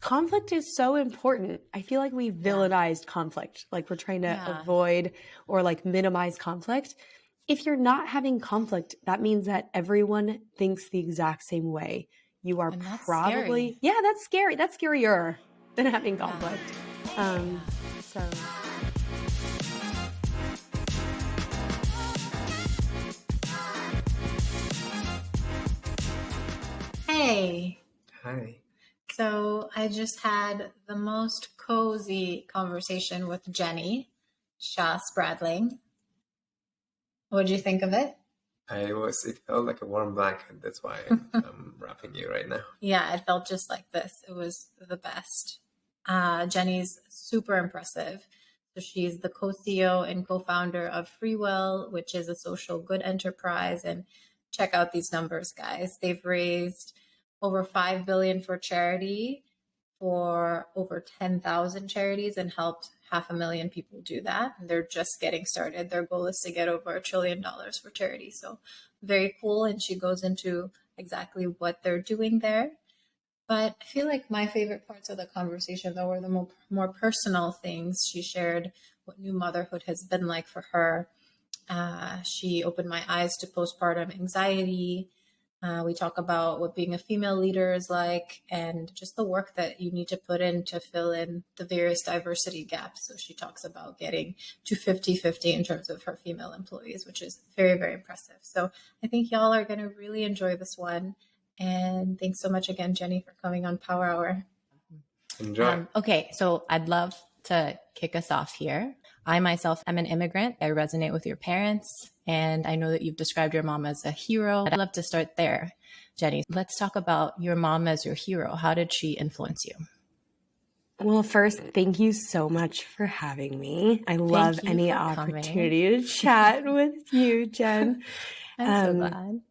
Conflict is so important. I feel like we Yeah. villainized conflict. Like we're trying to Yeah. avoid or like minimize conflict. If you're not having conflict, that means that everyone thinks the exact same way. You are And that's probably, scary. yeah, that's scary. That's scarier than having Yeah. conflict. Yeah. So Hey, Hi. so I just had the most cozy conversation with Jenny Xia Spradling. What did you think of it? It felt like a warm blanket. That's why I'm wrapping you right now. Yeah, it felt just like this. It was the best. Jenny's super impressive. So she's the co-CEO and co-founder of FreeWill, which is a social good enterprise. And check out these numbers, guys. They've raised over 5 billion for charity for over 10,000 charities and helped 500,000 people do that. And they're just getting started. Their goal is to get over $1 trillion for charity. So very cool. And she goes into exactly what they're doing there. But I feel like my favorite parts of the conversation, though, were the more personal things. She shared what new motherhood has been like for her. She opened my eyes to postpartum anxiety. We talk about what being a female leader is like and just the work that you need to put in to fill in the various diversity gaps. So she talks about getting to 50-50 in terms of her female employees, which is very, very impressive. So I think y'all are going to really enjoy this one. And thanks so much again, Jenny, for coming on Power Hour. Enjoy. Okay, so I'd love to kick us off here. I myself am an immigrant. I resonate with your parents, and I know that you've described your mom as a hero. I'd love to start there. Jenny, let's talk about your mom as your hero. How did she influence you? well, first, thank you so much for having me. I love you any for opportunity to chat with you, Jen. I'm so glad.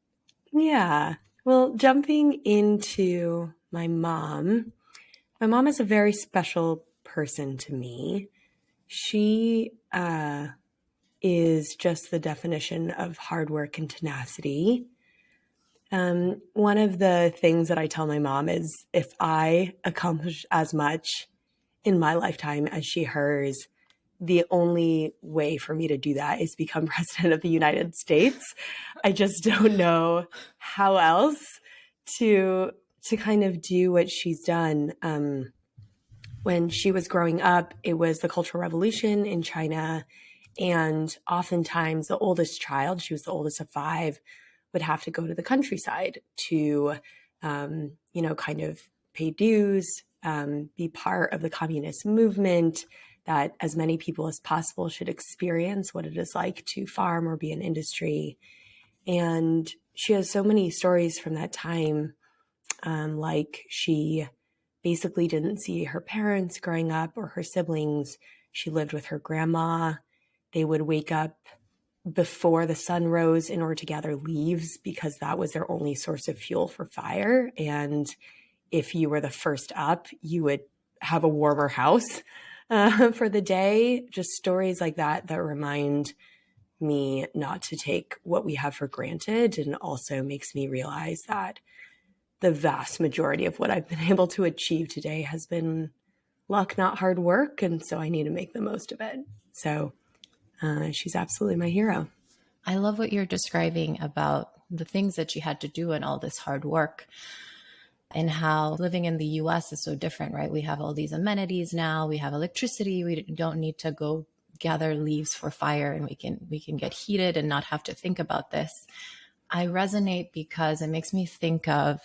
Yeah. Well, jumping into my mom is a very special person to me. She is just the definition of hard work and tenacity. One of the things that I tell my mom is if I accomplish as much in my lifetime as she hers, the only way for me to do that is become president of the United States. I just don't know how else to kind of do what she's done. When she was growing up, it was the Cultural Revolution in China. And oftentimes the oldest child, she was the oldest of five, would have to go to the countryside to, kind of pay dues, be part of the communist movement, that as many people as possible should experience what it is like to farm or be in industry. And she has so many stories from that time. Like she basically didn't see her parents growing up or her siblings. She lived with her grandma. They would wake up before the sun rose in order to gather leaves because that was their only source of fuel for fire. And if you were the first up, you would have a warmer house for the day. Just stories like that remind me not to take what we have for granted, and also makes me realize that the vast majority of what I've been able to achieve today has been luck, not hard work. And so I need to make the most of it. So she's absolutely my hero. I love what you're describing about the things that you had to do and all this hard work, and how living in the US is so different, right? We have all these amenities now. We have electricity. We don't need to go gather leaves for fire, and we can get heated and not have to think about this. I resonate because it makes me think of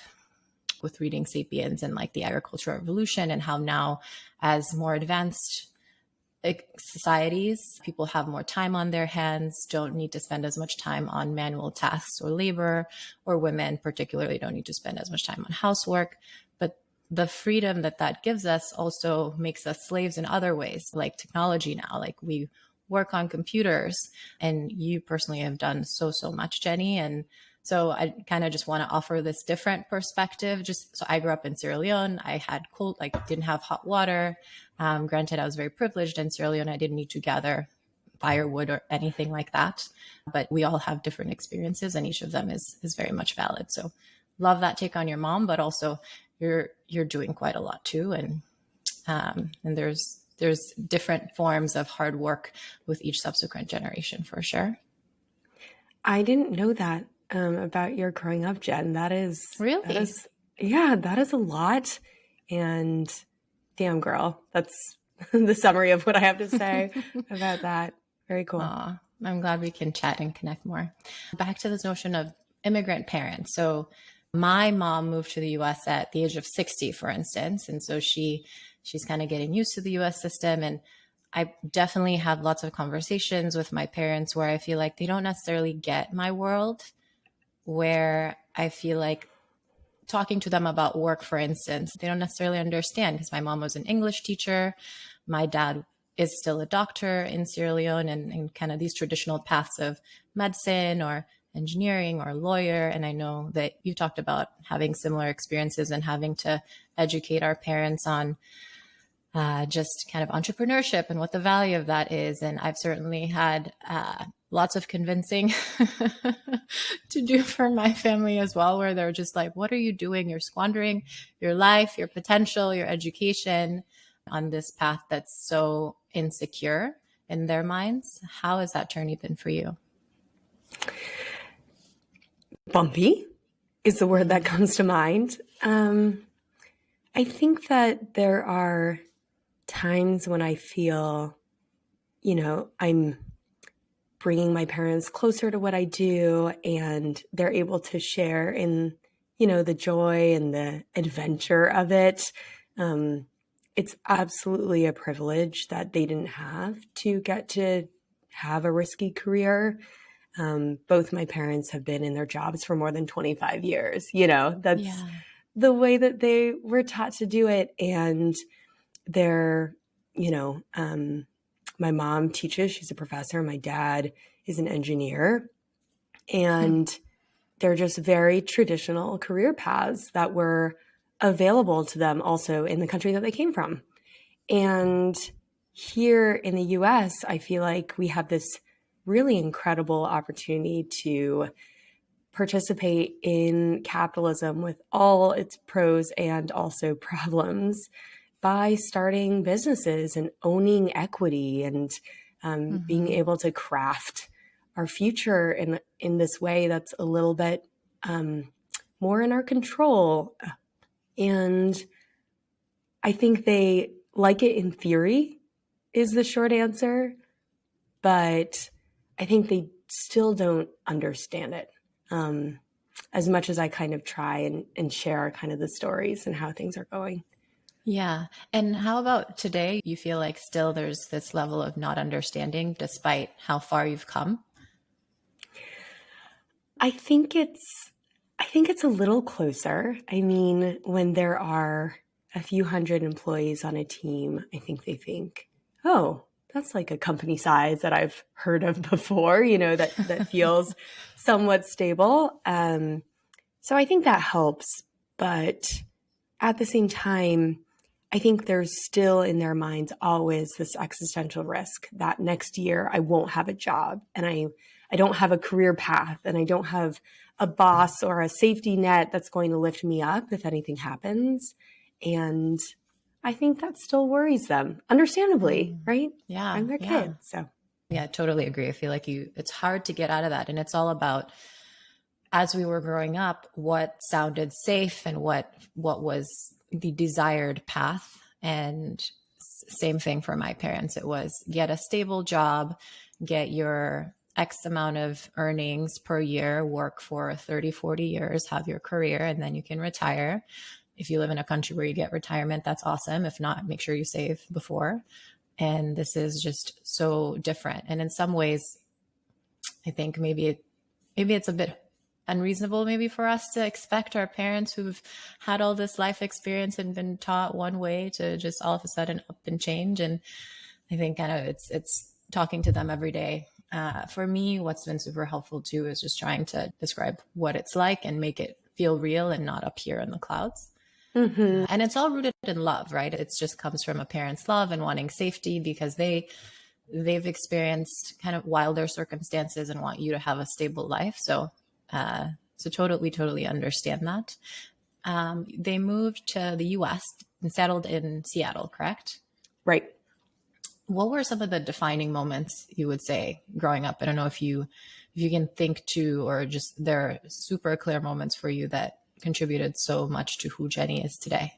with reading Sapiens and like the agricultural revolution, and how now as more advanced societies, people have more time on their hands, don't need to spend as much time on manual tasks or labor, or women particularly don't need to spend as much time on housework. But the freedom that gives us also makes us slaves in other ways, like technology now. Like we work on computers, and you personally have done so much, Jenny. And so I kind of just want to offer this different perspective. Just so I grew up in Sierra Leone. I had didn't have hot water. Granted, I was very privileged in Sierra Leone. I didn't need to gather firewood or anything like that. But we all have different experiences, and each of them is very much valid. So love that take on your mom, but also you're doing quite a lot too. And there's different forms of hard work with each subsequent generation for sure. I didn't know that about your growing up, Jen. That is Really? that is a lot. And damn, girl, that's the summary of what I have to say about that. Very cool. Aw, I'm glad we can chat and connect more. Back to this notion of immigrant parents. So my mom moved to the US at the age of 60, for instance. And so she's kind of getting used to the US system. And I definitely have lots of conversations with my parents where I feel like they don't necessarily get my world, where I feel like talking to them about work, for instance, they don't necessarily understand, because my mom was an English teacher. My dad is still a doctor in Sierra Leone, and kind of these traditional paths of medicine or engineering or lawyer. And I know that you talked about having similar experiences and having to educate our parents on just kind of entrepreneurship and what the value of that is. And I've certainly had lots of convincing to do for my family as well, where they're just like, what are you doing? You're squandering your life, your potential, your education on this path that's so insecure in their minds. How has that journey been for you? Bumpy is the word that comes to mind. I think that there are times when I feel, I'm bringing my parents closer to what I do, and they're able to share in, the joy and the adventure of it. It's absolutely a privilege that they didn't have to get to have a risky career. Both my parents have been in their jobs for more than 25 years. That's the way that they were taught to do it. And they're, my mom teaches, she's a professor. My dad is an engineer. And they're just very traditional career paths that were available to them also in the country that they came from. And here in the US, I feel like we have this really incredible opportunity to participate in capitalism with all its pros and also problems by starting businesses and owning equity and being able to craft our future in this way that's a little bit more in our control. And I think they like it in theory is the short answer, but I think they still don't understand it as much as I kind of try and share kind of the stories and how things are going. Yeah. And how about today? You feel like still there's this level of not understanding despite how far you've come? I think it's a little closer. I mean, when there are a few hundred employees on a team, I think they think, oh, that's like a company size that I've heard of before, that feels somewhat stable. So I think that helps. But at the same time, I think there's still in their minds always this existential risk that next year I won't have a job, and I don't have a career path, and I don't have a boss or a safety net that's going to lift me up if anything happens. And I think that still worries them, understandably, right? Yeah. I'm their kid. So yeah, I totally agree. I feel like it's hard to get out of that. And it's all about, as we were growing up, what sounded safe and what was the desired path. And same thing for my parents. It was get a stable job, get your X amount of earnings per year, work for 30, 40 years, have your career, and then you can retire. If you live in a country where you get retirement, that's awesome. If not, make sure you save before. And this is just so different. And in some ways, I think maybe it's a bit unreasonable maybe for us to expect our parents who've had all this life experience and been taught one way to just all of a sudden up and change. And I think kind of it's talking to them every day. For me, what's been super helpful too is just trying to describe what it's like and make it feel real and not up here in the clouds. And it's all rooted in love, right? It just comes from a parent's love and wanting safety because they've experienced kind of wilder circumstances and want you to have a stable life. So we totally understand that. They moved to the US and settled in Seattle, correct? Right. What were some of the defining moments you would say growing up? I don't know if you can think to, or just there are super clear moments for you that contributed so much to who Jenny is today.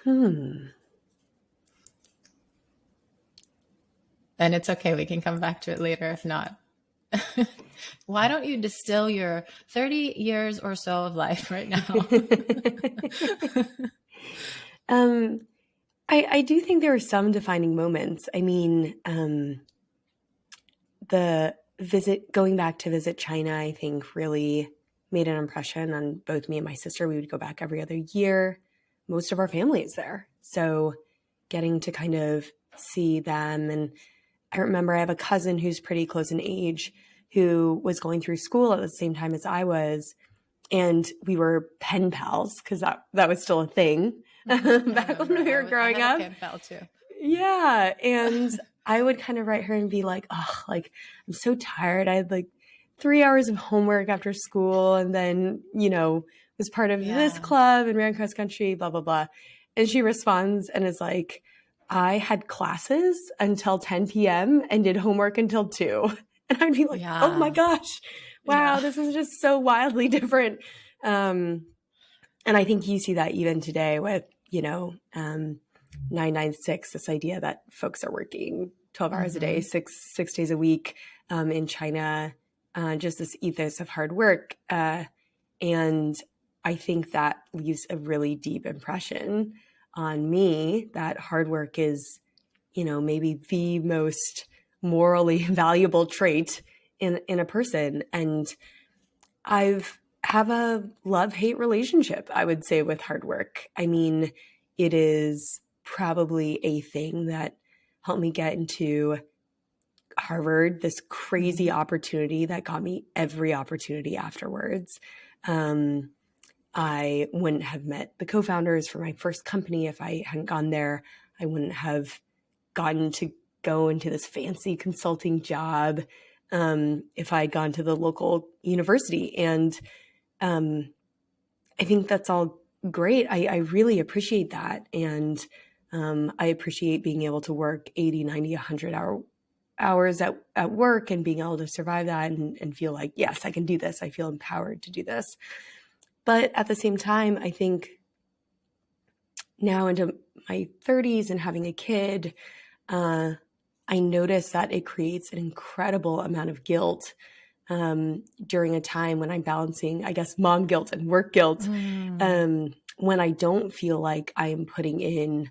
And it's okay. We can come back to it later if not. Why don't you distill your 30 years or so of life right now? I do think there were some defining moments. I mean, going back to visit China, I think really made an impression on both me and my sister. We would go back every other year. Most of our family is there. So getting to kind of see them. And I remember I have a cousin who's pretty close in age who was going through school at the same time as I was. And we were pen pals because that was still a thing back when we were growing up. I had a pen pal too. Yeah. And I would kind of write her and be like, oh, like, I'm so tired. I had like 3 hours of homework after school and then, was part of this club and ran cross country, blah, blah, blah. And she responds and is like, I had classes until 10 p.m. and did homework until 2. And I'd be like, oh my gosh, wow, this is just so wildly different. And I think you see that even today with, 996, this idea that folks are working 12 hours a day, six days a week in China, just this ethos of hard work. And I think that leaves a really deep impression on me that hard work is, maybe the most morally valuable trait in a person. And have a love-hate relationship, I would say, with hard work. I mean, it is probably a thing that helped me get into Harvard, this crazy opportunity that got me every opportunity afterwards. I wouldn't have met the co-founders for my first company if I hadn't gone there. I wouldn't have gotten to go into this fancy consulting job if I had gone to the local university. And I think that's all great. I really appreciate that. And I appreciate being able to work 80, 90, 100 hours at work and being able to survive that and feel like, yes, I can do this. I feel empowered to do this. But at the same time, I think now into my 30s and having a kid, I notice that it creates an incredible amount of guilt during a time when I'm balancing, I guess, mom guilt and work guilt, when I don't feel like I'm putting in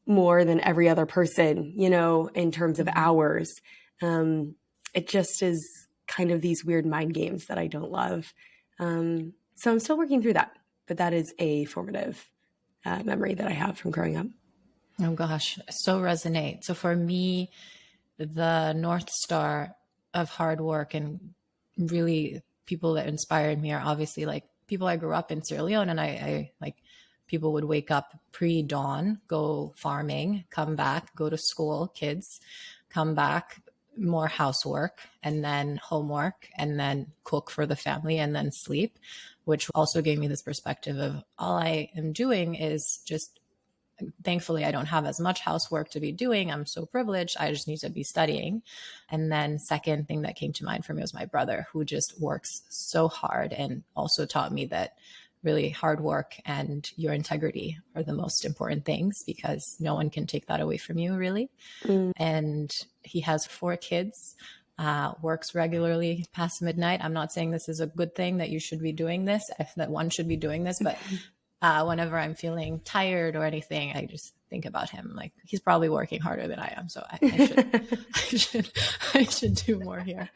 more than every other person, in terms of hours. It just is kind of these weird mind games that I don't love. So I'm still working through that, but that is a formative memory that I have from growing up. Oh gosh, so resonate. So for me, the North Star of hard work and really people that inspired me are obviously like people I grew up in Sierra Leone, and I like people would wake up pre-dawn, go farming, come back, go to school, kids, come back, more housework, and then homework, and then cook for the family, and then sleep, which also gave me this perspective of all I am doing is just, thankfully, I don't have as much housework to be doing. I'm so privileged. I just need to be studying. And then second thing that came to mind for me was my brother, who just works so hard and also taught me that really hard work and your integrity are the most important things because no one can take that away from you, really. And he has 4 kids, works regularly past midnight. I'm not saying this is a good thing that you should be doing this, that one should be doing this, but whenever I'm feeling tired or anything, I just think about him. Like he's probably working harder than I am. So I should do more here.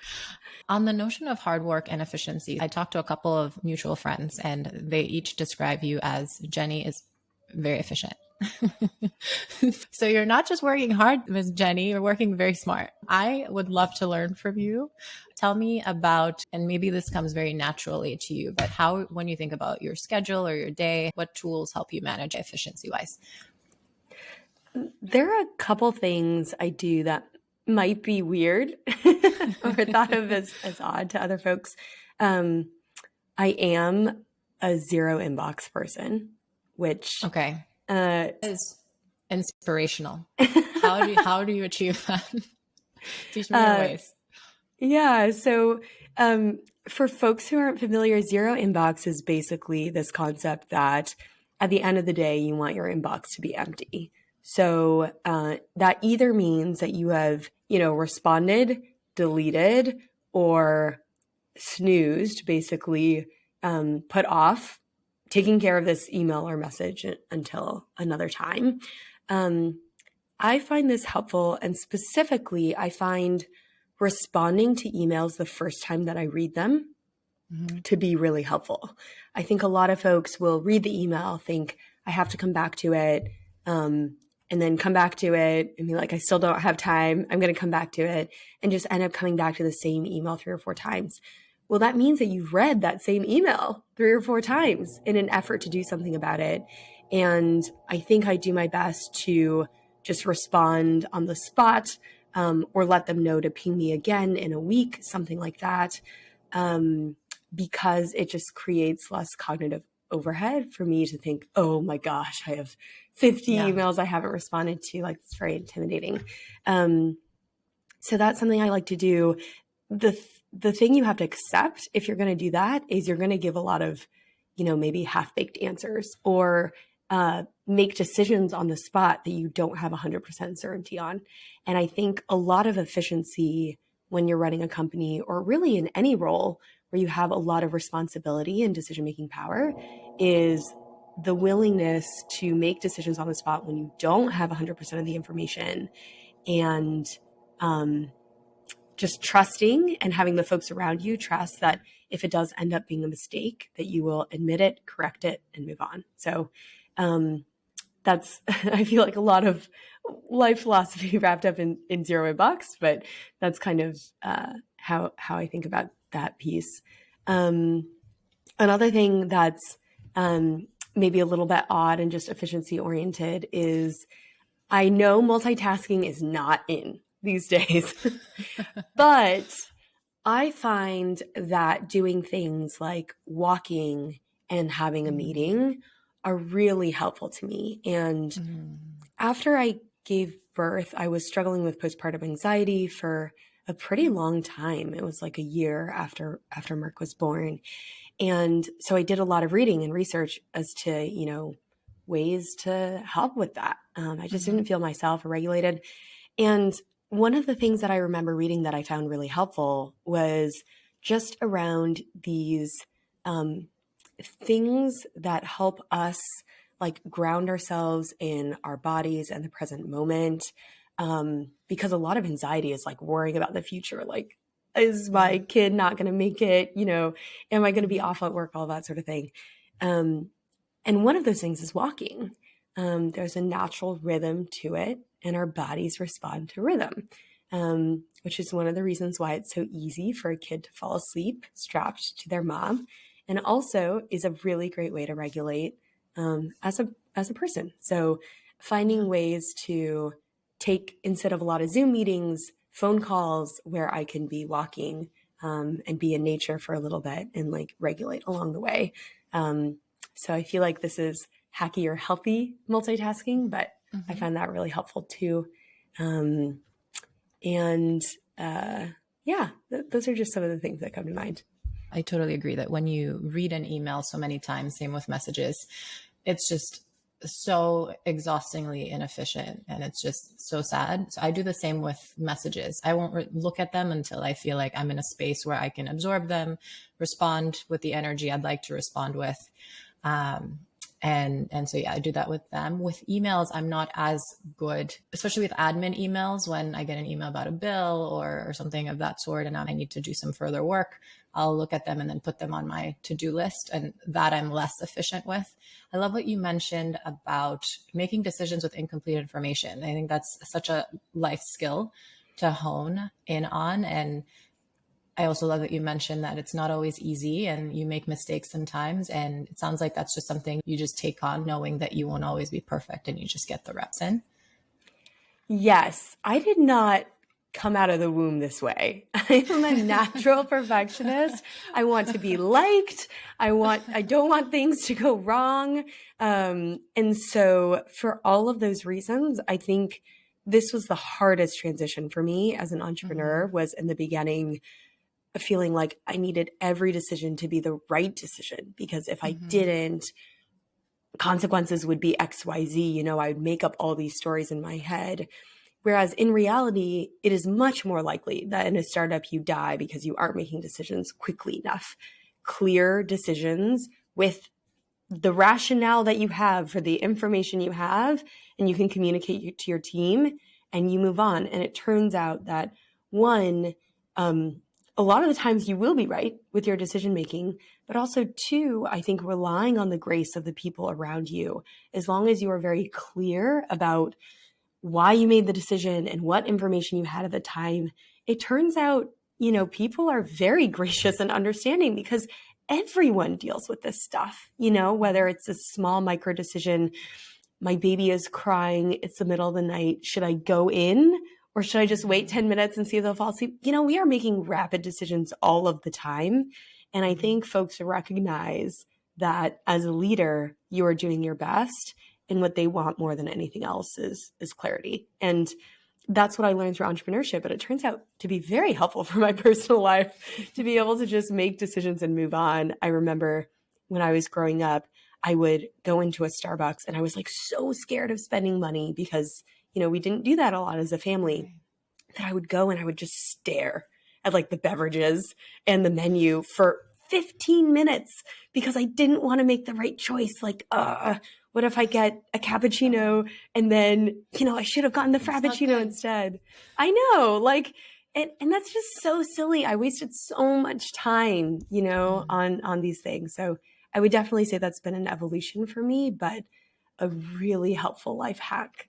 On the notion of hard work and efficiency, I talked to a couple of mutual friends and they each describe you as Jenny is very efficient. So you're not just working hard, Ms. Jenny, you're working very smart. I would love to learn from you. Tell me about, and maybe this comes very naturally to you, but how, when you think about your schedule or your day, what tools help you manage efficiency wise? There are a couple things I do that might be weird or thought of as odd to other folks. I am a zero inbox person, which Okay. uh, Is inspirational. How do you achieve that? Teach me your ways. Yeah. So, for folks who aren't familiar, zero inbox is basically this concept that at the end of the day, you want your inbox to be empty. So, that either means that you have, responded, deleted, or snoozed, basically, put off taking care of this email or message until another time. I find this helpful, and specifically, I find responding to emails the first time that I read them to be really helpful. I think a lot of folks will read the email, think I have to come back to it, and then come back to it and be like, I still don't have time. I'm going to come back to it, and just end up coming back to the same email 3 or 4 times. Well, that means that you've read that same email 3 or 4 times in an effort to do something about it. And I think I do my best to just respond on the spot, or let them know to ping me again in a week, something like that. Because it just creates less cognitive overhead for me to think, oh my gosh, I have 50 emails I haven't responded to. Like, it's very intimidating. So that's something I like to do. The thing you have to accept if you're going to do that is you're going to give a lot of, maybe half-baked answers, or make decisions on the spot that you don't have 100% certainty on. And I think a lot of efficiency when you're running a company, or really in any role where you have a lot of responsibility and decision-making power, is the willingness to make decisions on the spot when you don't have 100% of the information, and just trusting and having the folks around you trust that if it does end up being a mistake, that you will admit it, correct it, and move on. So that's, I feel like, a lot of life philosophy wrapped up in zero inbox, but that's kind of how I think about that piece. Another thing that's maybe a little bit odd and just efficiency oriented is, I know multitasking is not in these days, but I find that doing things like walking and having a meeting are really helpful to me. And after I gave birth, I was struggling with postpartum anxiety for a pretty long time. It was like a year after Mark was born. And so I did a lot of reading and research as to, ways to help with that. I just didn't feel myself regulated. And one of the things that I remember reading that I found really helpful was just around these things that help us like ground ourselves in our bodies and the present moment. Because a lot of anxiety is like worrying about the future. Like, is my kid not going to make it? Am I going to be off at work? All that sort of thing. And one of those things is walking. There's a natural rhythm to it, and our bodies respond to rhythm, which is one of the reasons why it's so easy for a kid to fall asleep strapped to their mom, and also is a really great way to regulate as a person. So finding ways to take, instead of a lot of Zoom meetings, phone calls where I can be walking and be in nature for a little bit and like regulate along the way. So I feel like this is hacky or healthy multitasking, but I find that really helpful too. Those are just some of the things that come to mind. I totally agree that when you read an email so many times, same with messages, it's just so exhaustingly inefficient, and it's just so sad. So I do the same with messages. I won't look at them until I feel like I'm in a space where I can absorb them, respond with the energy I'd like to respond with. And so, yeah, I do that with them. With emails, I'm not as good, especially with admin emails. When I get an email about a bill or something of that sort, and I need to do some further work, I'll look at them and then put them on my to-do list, and that I'm less efficient with. I love what you mentioned about making decisions with incomplete information. I think that's such a life skill to hone in on. And I also love that you mentioned that it's not always easy and you make mistakes sometimes. And it sounds like that's just something you just take on, knowing that you won't always be perfect and you just get the reps in. Yes, I did not come out of the womb this way. I am a natural perfectionist. I want to be liked. I don't want things to go wrong. And so for all of those reasons, I think this was the hardest transition for me as an entrepreneur, was in the beginning feeling like I needed every decision to be the right decision, because if I didn't, consequences would be XYZ. You know, I would make up all these stories in my head. Whereas in reality, it is much more likely that in a startup you die because you aren't making decisions quickly enough. Clear decisions with the rationale that you have for the information you have, and you can communicate to your team, and you move on. And it turns out that one, a lot of the times you will be right with your decision making, but also two, I think relying on the grace of the people around you, as long as you are very clear about why you made the decision and what information you had at the time. It turns out, you know, people are very gracious and understanding, because everyone deals with this stuff, you know, whether it's a small micro decision, my baby is crying, it's the middle of the night, should I go in or should I just wait 10 minutes and see if they'll fall asleep? You know, we are making rapid decisions all of the time. And I think folks recognize that as a leader, you are doing your best. And what they want more than anything else is clarity. And that's what I learned through entrepreneurship. But it turns out to be very helpful for my personal life to be able to just make decisions and move on. I remember when I was growing up, I would go into a Starbucks and I was like so scared of spending money because, you know, we didn't do that a lot as a family, that I would go and I would just stare at like the beverages and the menu for 15 minutes because I didn't want to make the right choice. Like, what if I get a cappuccino and then, you know, I should have gotten the frappuccino instead. I know, like, and that's just so silly. I wasted so much time, you know, on these things. So I would definitely say that's been an evolution for me, but a really helpful life hack.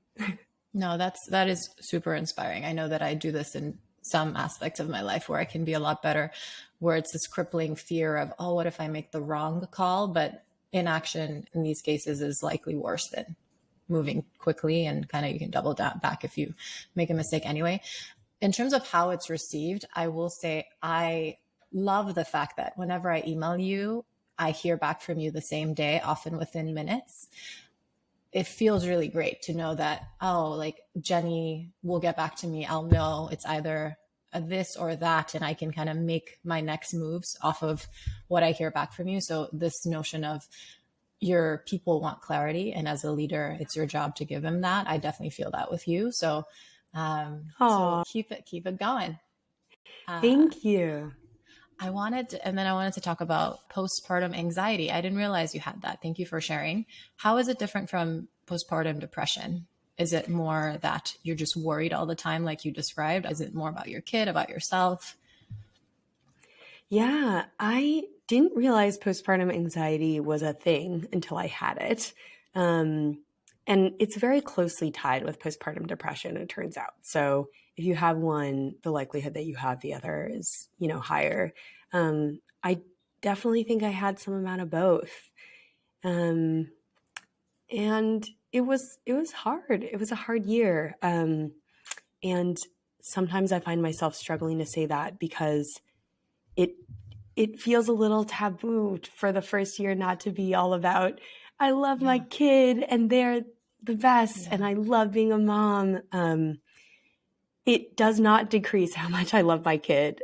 No, that is super inspiring. I know that I do this in some aspects of my life where I can be a lot better, where it's this crippling fear of, oh, what if I make the wrong call? But inaction in these cases is likely worse than moving quickly, and kind of you can double down back if you make a mistake anyway. In terms of how it's received, I will say I love the fact that whenever I email you, I hear back from you the same day, often within minutes. It feels really great to know that, oh, like Jenny will get back to me. I'll know it's either a this or that, and I can kind of make my next moves off of what I hear back from you. So this notion of your people want clarity, and as a leader, it's your job to give them that. I definitely feel that with you. So, so keep it going. Thank you. I wanted to talk about postpartum anxiety. I didn't realize you had that. Thank you for sharing. How is it different from postpartum depression? Is it more that you're just worried all the time, like you described? Is it more about your kid, about yourself? Yeah, I didn't realize postpartum anxiety was a thing until I had it. And it's very closely tied with postpartum depression, it turns out. So if you have one, the likelihood that you have the other is, you know, higher. I definitely think I had some amount of both. And it was hard. It was a hard year. And sometimes I find myself struggling to say that because it feels a little taboo for the first year not to be all about, I love my kid and they're the best and I love being a mom. It does not decrease how much I love my kid.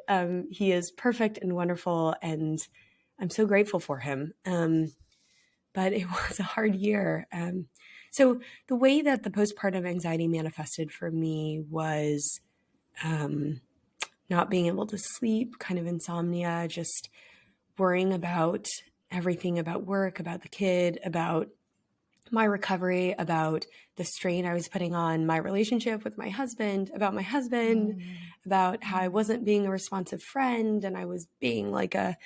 He is perfect and wonderful, and I'm so grateful for him. But it was a hard year. So the way that the postpartum anxiety manifested for me was not being able to sleep, kind of insomnia, just worrying about everything, about work, about the kid, about my recovery, about the strain I was putting on my relationship with my husband, about my husband, about how I wasn't being a responsive friend and I was being like a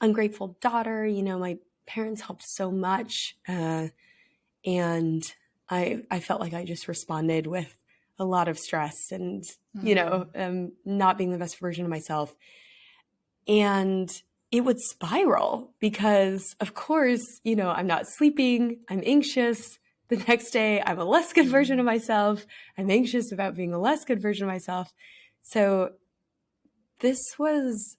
ungrateful daughter. You know, my parents helped so much, and I felt like I just responded with a lot of stress and, you know, not being the best version of myself. And it would spiral because, of course, you know, I'm not sleeping, I'm anxious, the next day I'm a less good version of myself. I'm anxious about being a less good version of myself. So this was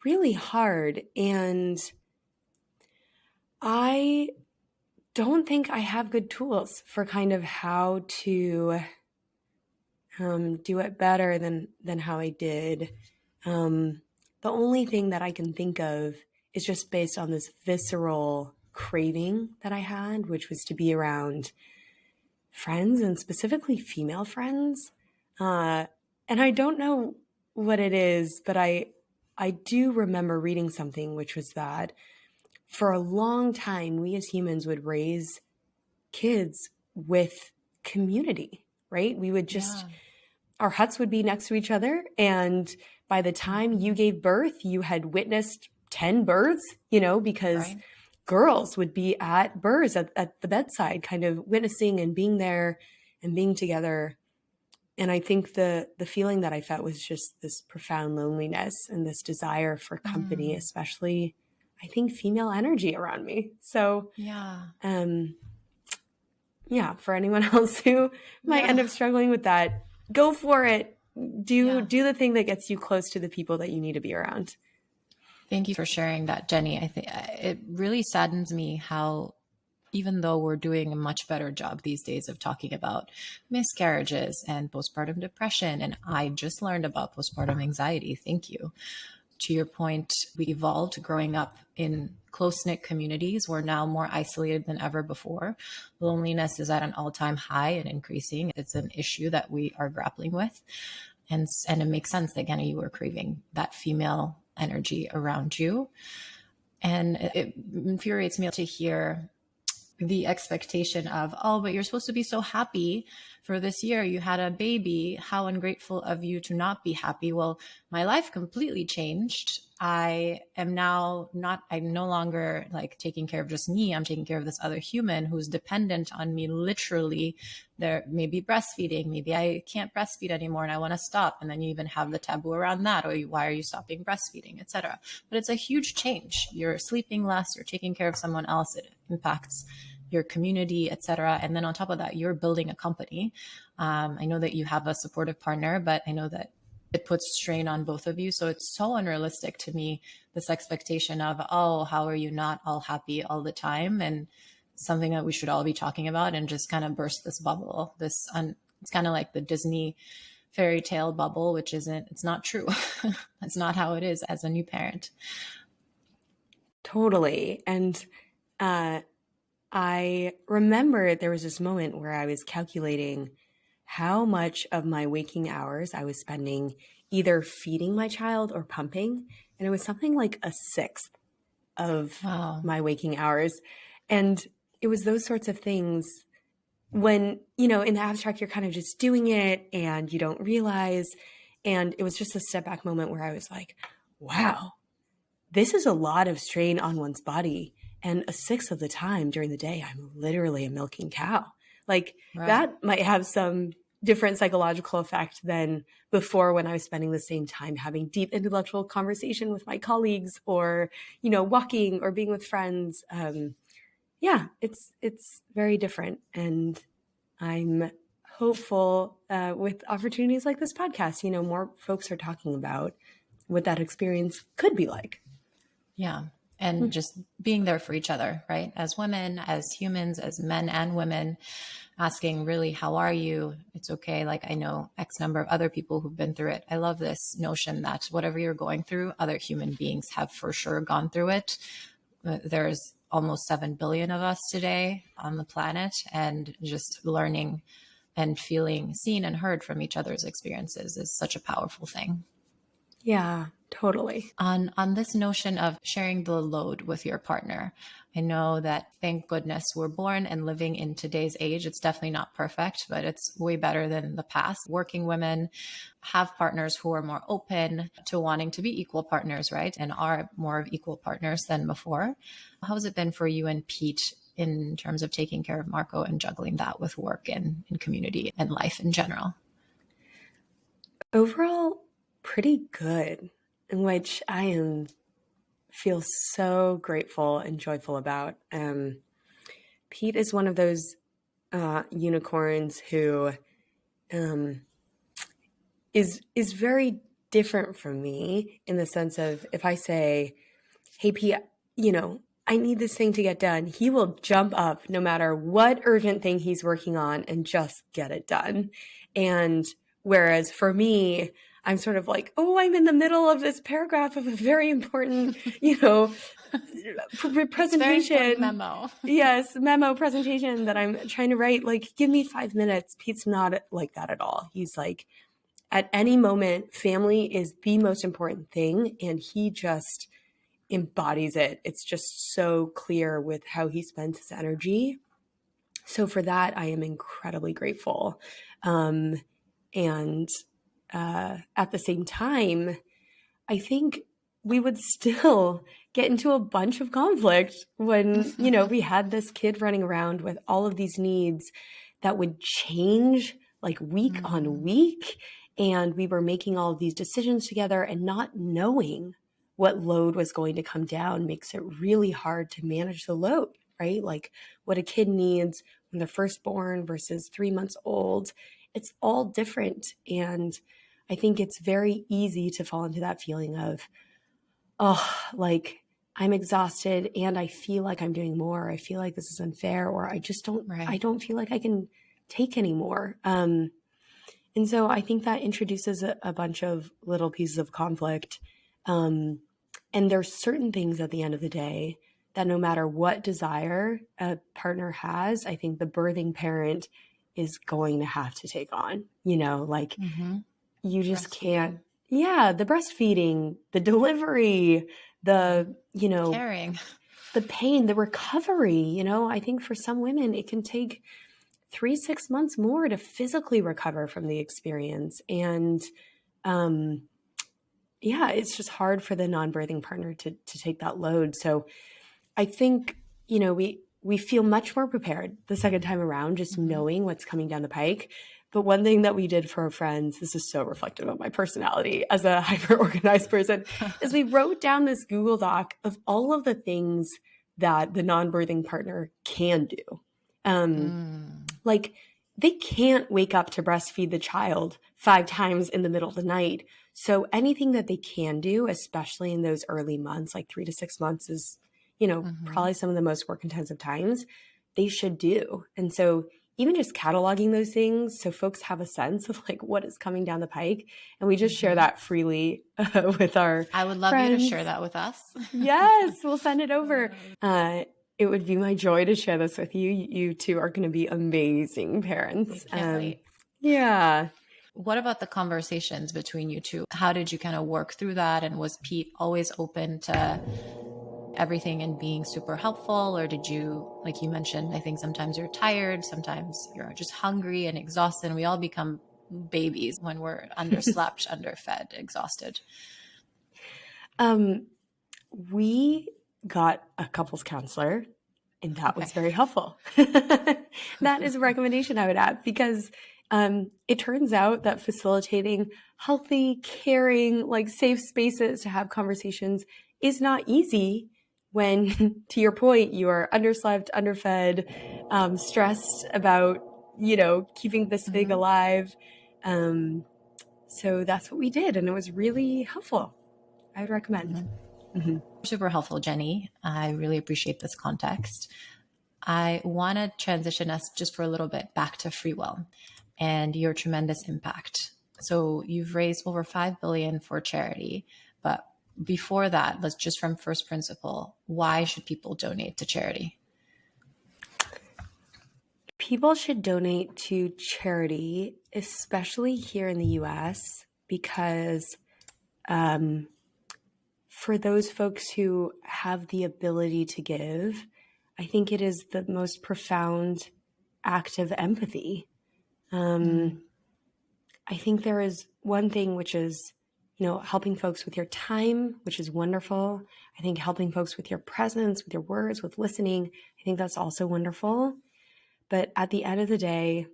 really hard. And I don't think I have good tools for kind of how to do it better than how I did. The only thing that I can think of is just based on this visceral craving that I had, which was to be around friends and specifically female friends. And I don't know what it is, but I do remember reading something, which was that for a long time, we as humans would raise kids with community, right? We would just, our huts would be next to each other. And by the time you gave birth, you had witnessed 10 births, because girls would be at births at the bedside, kind of witnessing and being there and being together. And I think the feeling that I felt was just this profound loneliness and this desire for company, especially, I think, female energy around me. So, for anyone else who might end up struggling with that, go for it. Do the thing that gets you close to the people that you need to be around. Thank you for sharing that, Jenny. I think it really saddens me how, even though we're doing a much better job these days of talking about miscarriages and postpartum depression, and I just learned about postpartum anxiety. Thank you. To your point, we evolved growing up in close-knit communities. We're now more isolated than ever before. Loneliness is at an all-time high and increasing. It's an issue that we are grappling with. And it makes sense that, again, you were craving that female energy around you. And it infuriates me to hear the expectation of, oh, but you're supposed to be so happy for this year. You had a baby. How ungrateful of you to not be happy. Well, my life completely changed. I'm no longer like taking care of just me. I'm taking care of this other human who's dependent on me. Literally, there may be breastfeeding. Maybe I can't breastfeed anymore and I want to stop. And then you even have the taboo around that. Or why are you stopping breastfeeding, etc. But it's a huge change. You're sleeping less. You're taking care of someone else. It impacts your community, etc. And then on top of that, you're building a company. I know that you have a supportive partner, but I know that it puts strain on both of you. So it's so unrealistic to me, this expectation of, oh, how are you not all happy all the time? And something that we should all be talking about and just kind of burst this bubble. It's kind of like the Disney fairy tale bubble, which it's not true. That's not how it is as a new parent. Totally. And I remember there was this moment where I was calculating how much of my waking hours I was spending either feeding my child or pumping. And it was something like a sixth of my waking hours. And it was those sorts of things when, in the abstract, you're kind of just doing it and you don't realize. And it was just a step back moment where I was like, wow, this is a lot of strain on one's body. And a sixth of the time during the day, I'm literally a milking cow. That might have some different psychological effect than before, when I was spending the same time having deep intellectual conversation with my colleagues or, walking or being with friends. It's very different. And I'm hopeful with opportunities like this podcast, more folks are talking about what that experience could be like. Yeah. And just being there for each other, right? As women, as humans, as men and women, asking really, how are you? It's okay. Like, I know X number of other people who've been through it. I love this notion that whatever you're going through, other human beings have for sure gone through it. There's almost 7 billion of us today on the planet, and just learning and feeling seen and heard from each other's experiences is such a powerful thing. Yeah, totally. On this notion of sharing the load with your partner, I know that, thank goodness, we're born and living in today's age. It's definitely not perfect, but it's way better than the past. Working women have partners who are more open to wanting to be equal partners, right? And are more of equal partners than before. How has it been for you and Pete in terms of taking care of Marco and juggling that with work and community and life in general? Overall, pretty good, in which I feel so grateful and joyful about. Pete is one of those unicorns who is very different from me in the sense of if I say, hey, Pete, I need this thing to get done, he will jump up no matter what urgent thing he's working on and just get it done. And whereas for me, I'm sort of like, oh, I'm in the middle of this paragraph of a very important, presentation. Very important memo. Yes, memo presentation that I'm trying to write. Like, give me 5 minutes. Pete's not like that at all. He's like, at any moment, family is the most important thing. And he just embodies it. It's just so clear with how he spends his energy. So for that, I am incredibly grateful. And at the same time, I think we would still get into a bunch of conflict when, we had this kid running around with all of these needs that would change like week on week. And we were making all of these decisions together and not knowing what load was going to come down makes it really hard to manage the load, right? Like what a kid needs when they're first born versus 3 months old, it's all different. And I think it's very easy to fall into that feeling of, oh, like I'm exhausted and I feel like I'm doing more. I feel like this is unfair, or I just don't, I don't feel like I can take anymore. And so I think that introduces a bunch of little pieces of conflict. And there's certain things at the end of the day that no matter what desire a partner has, I think the birthing parent is going to have to take on, you just can't. Yeah. The breastfeeding, the delivery, the, caring, the pain, the recovery, I think for some women, it can take 3-6 months more to physically recover from the experience. And, it's just hard for the non-birthing partner to take that load. So I think, we feel much more prepared the second time around, just knowing what's coming down the pike. But one thing that we did for our friends, this is so reflective of my personality as a hyper-organized person, is we wrote down this Google Doc of all of the things that the non-birthing partner can do. Like they can't wake up to breastfeed the child 5 times in the middle of the night. So anything that they can do, especially in those early months, like 3 to 6 months is, probably some of the most work intensive times, they should do. And so even just cataloging those things so folks have a sense of like what is coming down the pike. And we just share that freely with our I would love friends. you to share that with us. Yes, we'll send it over. It would be my joy to share this with you. You two are going to be amazing parents. Can't wait. Yeah. What about the conversations between you two? How did you kind of work through that? And was Pete always open to everything and being super helpful? Or did you, like you mentioned, I think sometimes you're tired, sometimes you're just hungry and exhausted. And we all become babies when we're underslept, underfed, exhausted. We got a couples counselor, and that was very helpful. That is a recommendation I would add because it turns out that facilitating healthy, caring, like safe spaces to have conversations is not easy when, to your point, you are underslept, underfed, stressed about, keeping this thing alive. So that's what we did. And it was really helpful. I would recommend. Super helpful, Jenny. I really appreciate this context. I want to transition us just for a little bit back to FreeWill and your tremendous impact. So you've raised over $5 billion for charity, but before that, let's just from first principle, why should people donate to charity? People should donate to charity, especially here in the US, because for those folks who have the ability to give, I think it is the most profound act of empathy. I think there is one thing which is, helping folks with your time, which is wonderful. I think helping folks with your presence, with your words, with listening, I think that's also wonderful. But at the end of the day,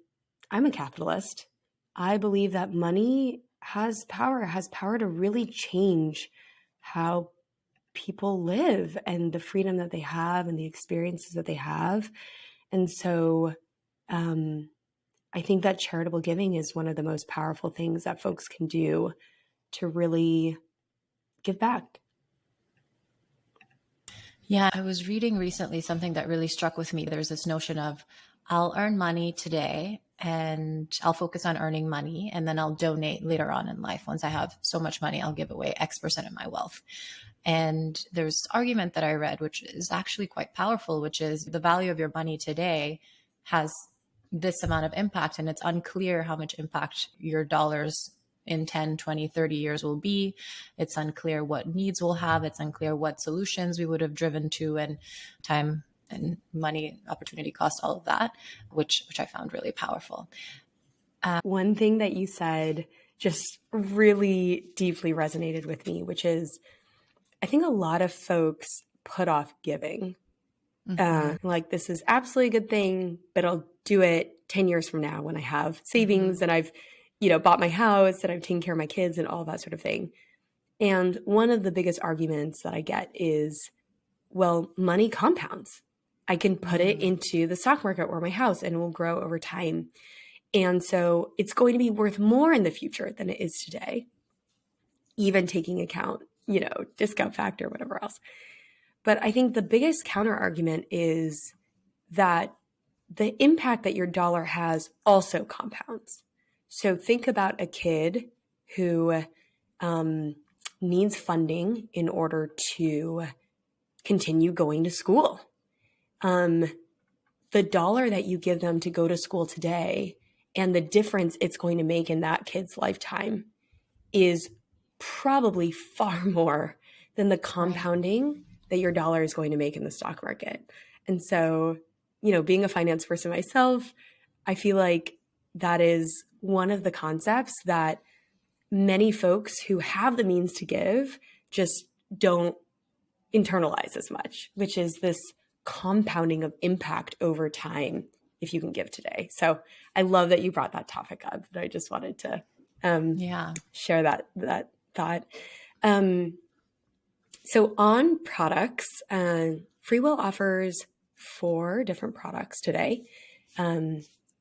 I'm a capitalist. I believe that money has power to really change how people live and the freedom that they have and the experiences that they have. And so I think that charitable giving is one of the most powerful things that folks can do to really give back. Yeah, I was reading recently something that really struck with me. There's this notion of I'll earn money today and I'll focus on earning money, and then I'll donate later on in life. Once I have so much money, I'll give away X% of my wealth. And there's this argument that I read, which is actually quite powerful, which is the value of your money today has this amount of impact, and it's unclear how much impact your dollars in 10, 20, 30 years will be. It's unclear what needs we'll have. It's unclear what solutions we would have driven to, and time and money, opportunity cost, all of that, which I found really powerful. One thing that you said just really deeply resonated with me, which is I think a lot of folks put off giving. Like, this is absolutely a good thing, but I'll do it 10 years from now when I have savings and I've, bought my house and I've taken care of my kids and all that sort of thing. And one of the biggest arguments that I get is, well, money compounds. I can put it into the stock market or my house and it will grow over time. And so it's going to be worth more in the future than it is today, even taking account, discount factor, whatever else. But I think the biggest counter argument is that the impact that your dollar has also compounds. So think about a kid who needs funding in order to continue going to school. The dollar that you give them to go to school today and the difference it's going to make in that kid's lifetime is probably far more than the compounding that your dollar is going to make in the stock market. And so, being a finance person myself, I feel like that is one of the concepts that many folks who have the means to give just don't internalize as much, which is this compounding of impact over time if you can give today. So I love that you brought that topic up. I just wanted to share that thought. So on products, FreeWill offers 4 different products today.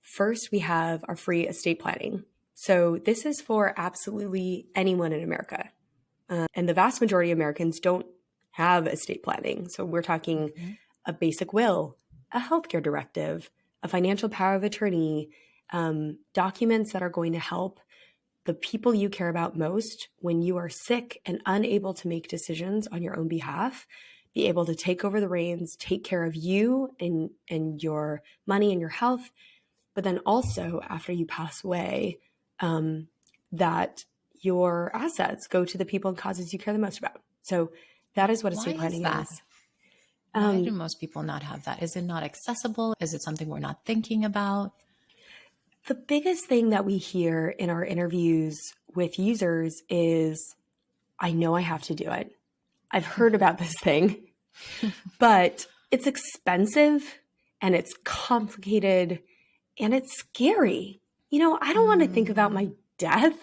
First, we have our free estate planning. So this is for absolutely anyone in America. And the vast majority of Americans don't have estate planning. So we're talking a basic will, a healthcare directive, a financial power of attorney, documents that are going to help the people you care about most when you are sick and unable to make decisions on your own behalf, be able to take over the reins, take care of you and your money and your health, but then also after you pass away, that your assets go to the people and causes you care the most about. So that is what estate planning is. Why do most people not have that? Is it not accessible? Is it something we're not thinking about? The biggest thing that we hear in our interviews with users is, I know I have to do it. I've heard about this thing, but it's expensive and it's complicated and it's scary. I don't want to think about my death.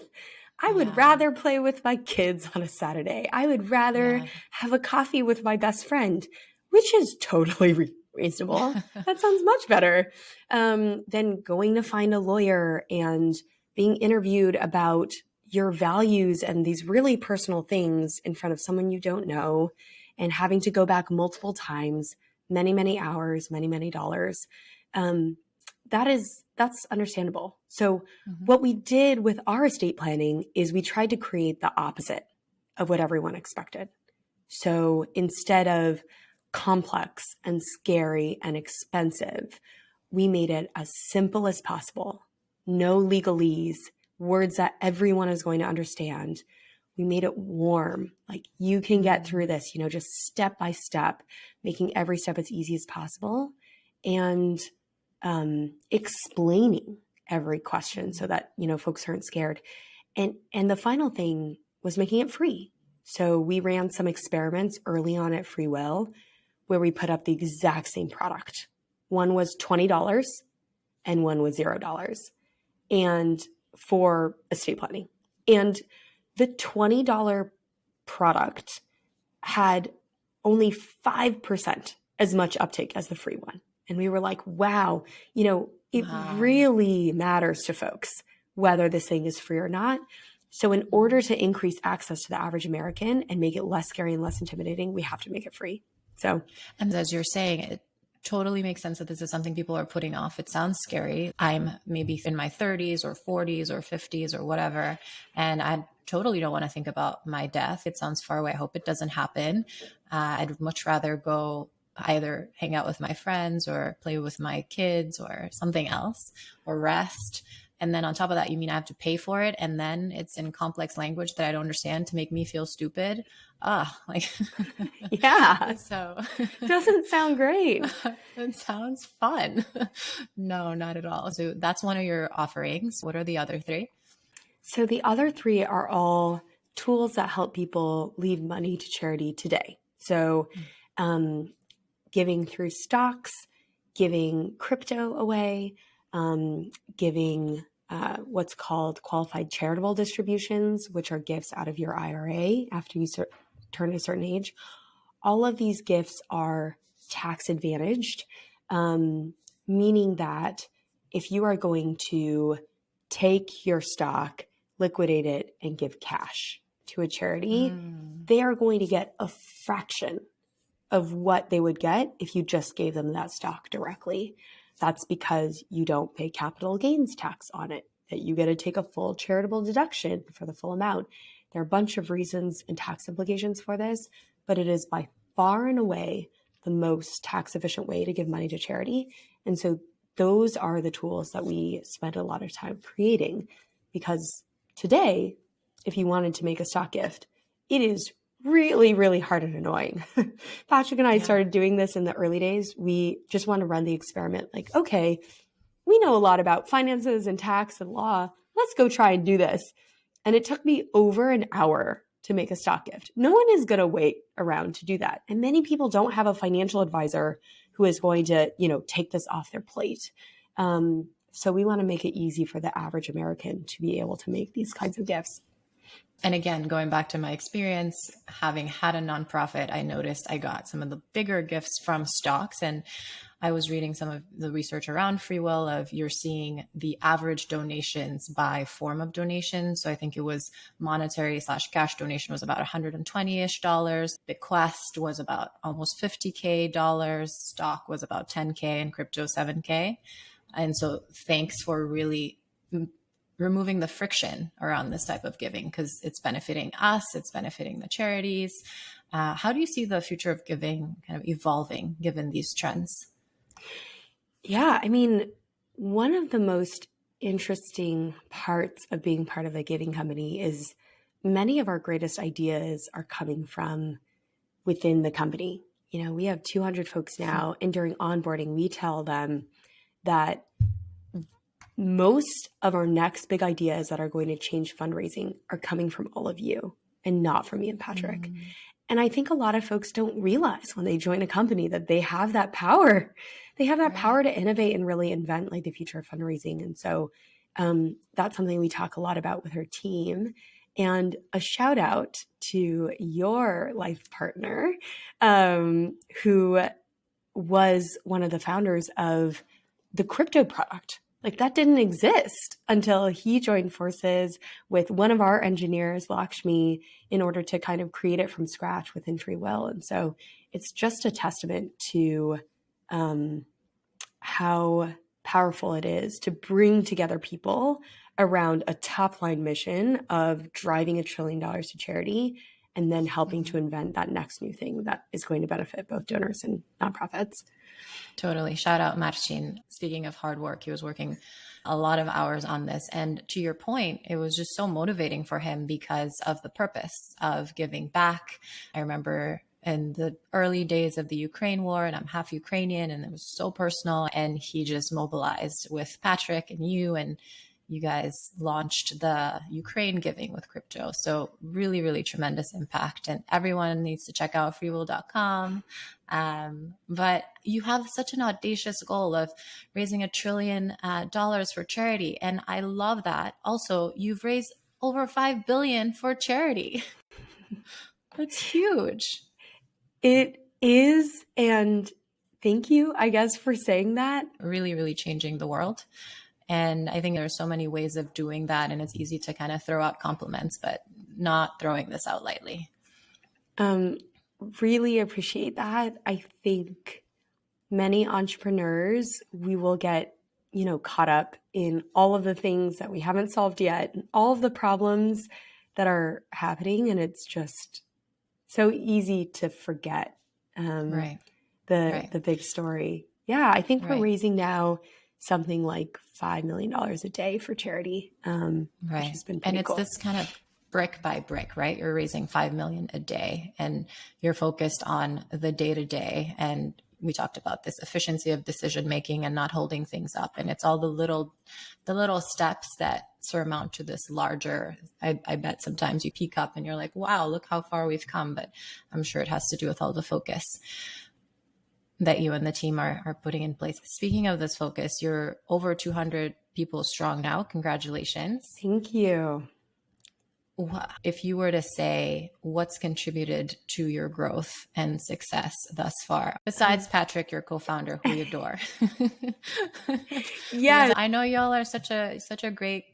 I would rather play with my kids on a Saturday. I would rather have a coffee with my best friend, which is totally reasonable. That sounds much better than going to find a lawyer and being interviewed about your values and these really personal things in front of someone you don't know and having to go back multiple times, many, many hours, many, many dollars. That's understandable. So what we did with our estate planning is we tried to create the opposite of what everyone expected. So instead of complex and scary and expensive, we made it as simple as possible. No legalese, words that everyone is going to understand. We made it warm, like you can get through this, just step by step, making every step as easy as possible and explaining every question so that, folks aren't scared. And the final thing was making it free. So we ran some experiments early on at FreeWill where we put up the exact same product. One was $20 and one was $0 and for estate planning. And the $20 product had only 5% as much uptake as the free one. And we were like, wow, it Wow. really matters to folks whether this thing is free or not. So in order to increase access to the average American and make it less scary and less intimidating, we have to make it free. So, and as you're saying, it totally makes sense that this is something people are putting off. It sounds scary. I'm maybe in my 30s or 40s or 50s or whatever, and I totally don't want to think about my death. It sounds far away. I hope it doesn't happen. I'd much rather go either hang out with my friends or play with my kids or something else or rest. And then on top of that, you mean I have to pay for it? And then it's in complex language that I don't understand to make me feel stupid. yeah, So doesn't sound great. it sounds fun. No, not at all. So that's one of your offerings. What are the other three? So the other three are all tools that help people leave money to charity today. So giving through stocks, giving crypto away, giving what's called qualified charitable distributions, which are gifts out of your IRA after you turn a certain age. All of these gifts are tax advantaged, meaning that if you are going to take your stock, liquidate it, and give cash to a charity, they are going to get a fraction of what they would get if you just gave them that stock directly. That's because you don't pay capital gains tax on it, that you get to take a full charitable deduction for the full amount. There are a bunch of reasons and tax implications for this, but it is by far and away the most tax efficient way to give money to charity. And so those are the tools that we spend a lot of time creating, because today, if you wanted to make a stock gift, it is really, really hard and annoying. Patrick and I started doing this in the early days. We just want to run the experiment. Like, okay, we know a lot about finances and tax and law. Let's go try and do this. And it took me over an hour to make a stock gift. No one is going to wait around to do that. And many people don't have a financial advisor who is going to, take this off their plate. So we want to make it easy for the average American to be able to make these kinds of gifts. And again, going back to my experience, having had a nonprofit, I noticed I got some of the bigger gifts from stocks. And I was reading some of the research around FreeWill of you're seeing the average donations by form of donation. So I think it was monetary/cash donation was about $120-ish. Bequest was about almost $50K. Stock was about $10K and crypto $7K. And so thanks for really removing the friction around this type of giving, because it's benefiting us, it's benefiting the charities. How do you see the future of giving kind of evolving given these trends? Yeah, I mean, one of the most interesting parts of being part of a giving company is many of our greatest ideas are coming from within the company. We have 200 folks now, and during onboarding, we tell them that most of our next big ideas that are going to change fundraising are coming from all of you and not from me and Patrick. And I think a lot of folks don't realize when they join a company that they have that power. They have that power to innovate and really invent like the future of fundraising. And so that's something we talk a lot about with our team. And a shout out to your life partner, who was one of the founders of the crypto product. Like that didn't exist until he joined forces with one of our engineers, Lakshmi, in order to kind of create it from scratch within FreeWill. And so it's just a testament to how powerful it is to bring together people around a top line mission of driving $1 trillion to charity and then helping to invent that next new thing that is going to benefit both donors and nonprofits. Totally. Shout out Marcin. Speaking of hard work, he was working a lot of hours on this. And to your point, it was just so motivating for him because of the purpose of giving back. I remember in the early days of the Ukraine war, and I'm half Ukrainian, and it was so personal. And he just mobilized with Patrick and you guys launched the Ukraine giving with crypto. So really, really tremendous impact. And everyone needs to check out freewill.com. But you have such an audacious goal of raising $1 trillion for charity. And I love that. Also, you've raised over $5 billion for charity. That's huge. It is. And Thank you, I guess, for saying that. Really, really changing the world. And I think there are so many ways of doing that. And it's easy to kind of throw out compliments, but not throwing this out lightly. Really appreciate that. I think many entrepreneurs, we will get, caught up in all of the things that we haven't solved yet, and all of the problems that are happening. And it's just so easy to forget Right. the big story. Yeah, I think we're Right. raising now something like $5 million a day for charity, which Right. has been And pretty it's cool. this kind of brick by brick, right? You're raising 5 million a day and you're focused on the day to day. And we talked about this efficiency of decision making and not holding things up. And it's all the little steps that surmount to this larger. I bet sometimes you peek up and you're like, wow, look how far we've come. But I'm sure it has to do with all the focus that you and the team are putting in place. Speaking of this focus, you're over 200 people strong now. Congratulations. Thank you. If you were to say what's contributed to your growth and success thus far, besides Patrick, your co-founder, who we adore. Yeah, I know y'all are such a great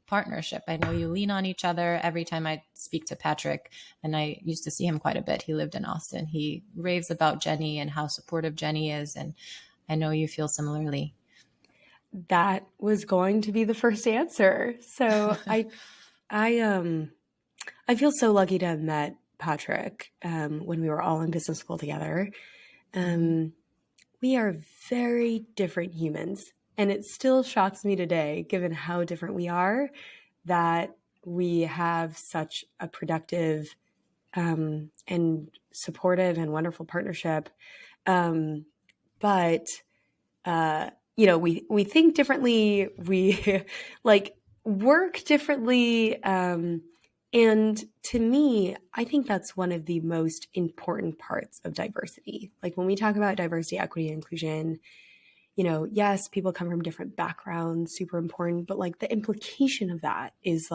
partnership. I know you lean on each other. Every time I speak to Patrick, and I used to see him quite a bit, he lived in Austin, he raves about Jenny and how supportive Jenny is. And I know you feel similarly. that was going to be the first answer. So I feel so lucky to have met Patrick when we were all in business school together. We are very different humans, and it still shocks me today, given how different we are, that we have such a productive and supportive and wonderful partnership. But we think differently, we work differently. And to me, I think that's one of the most important parts of diversity. Like when we talk about diversity, equity, and inclusion, yes, people come from different backgrounds, super important, but the implication of that is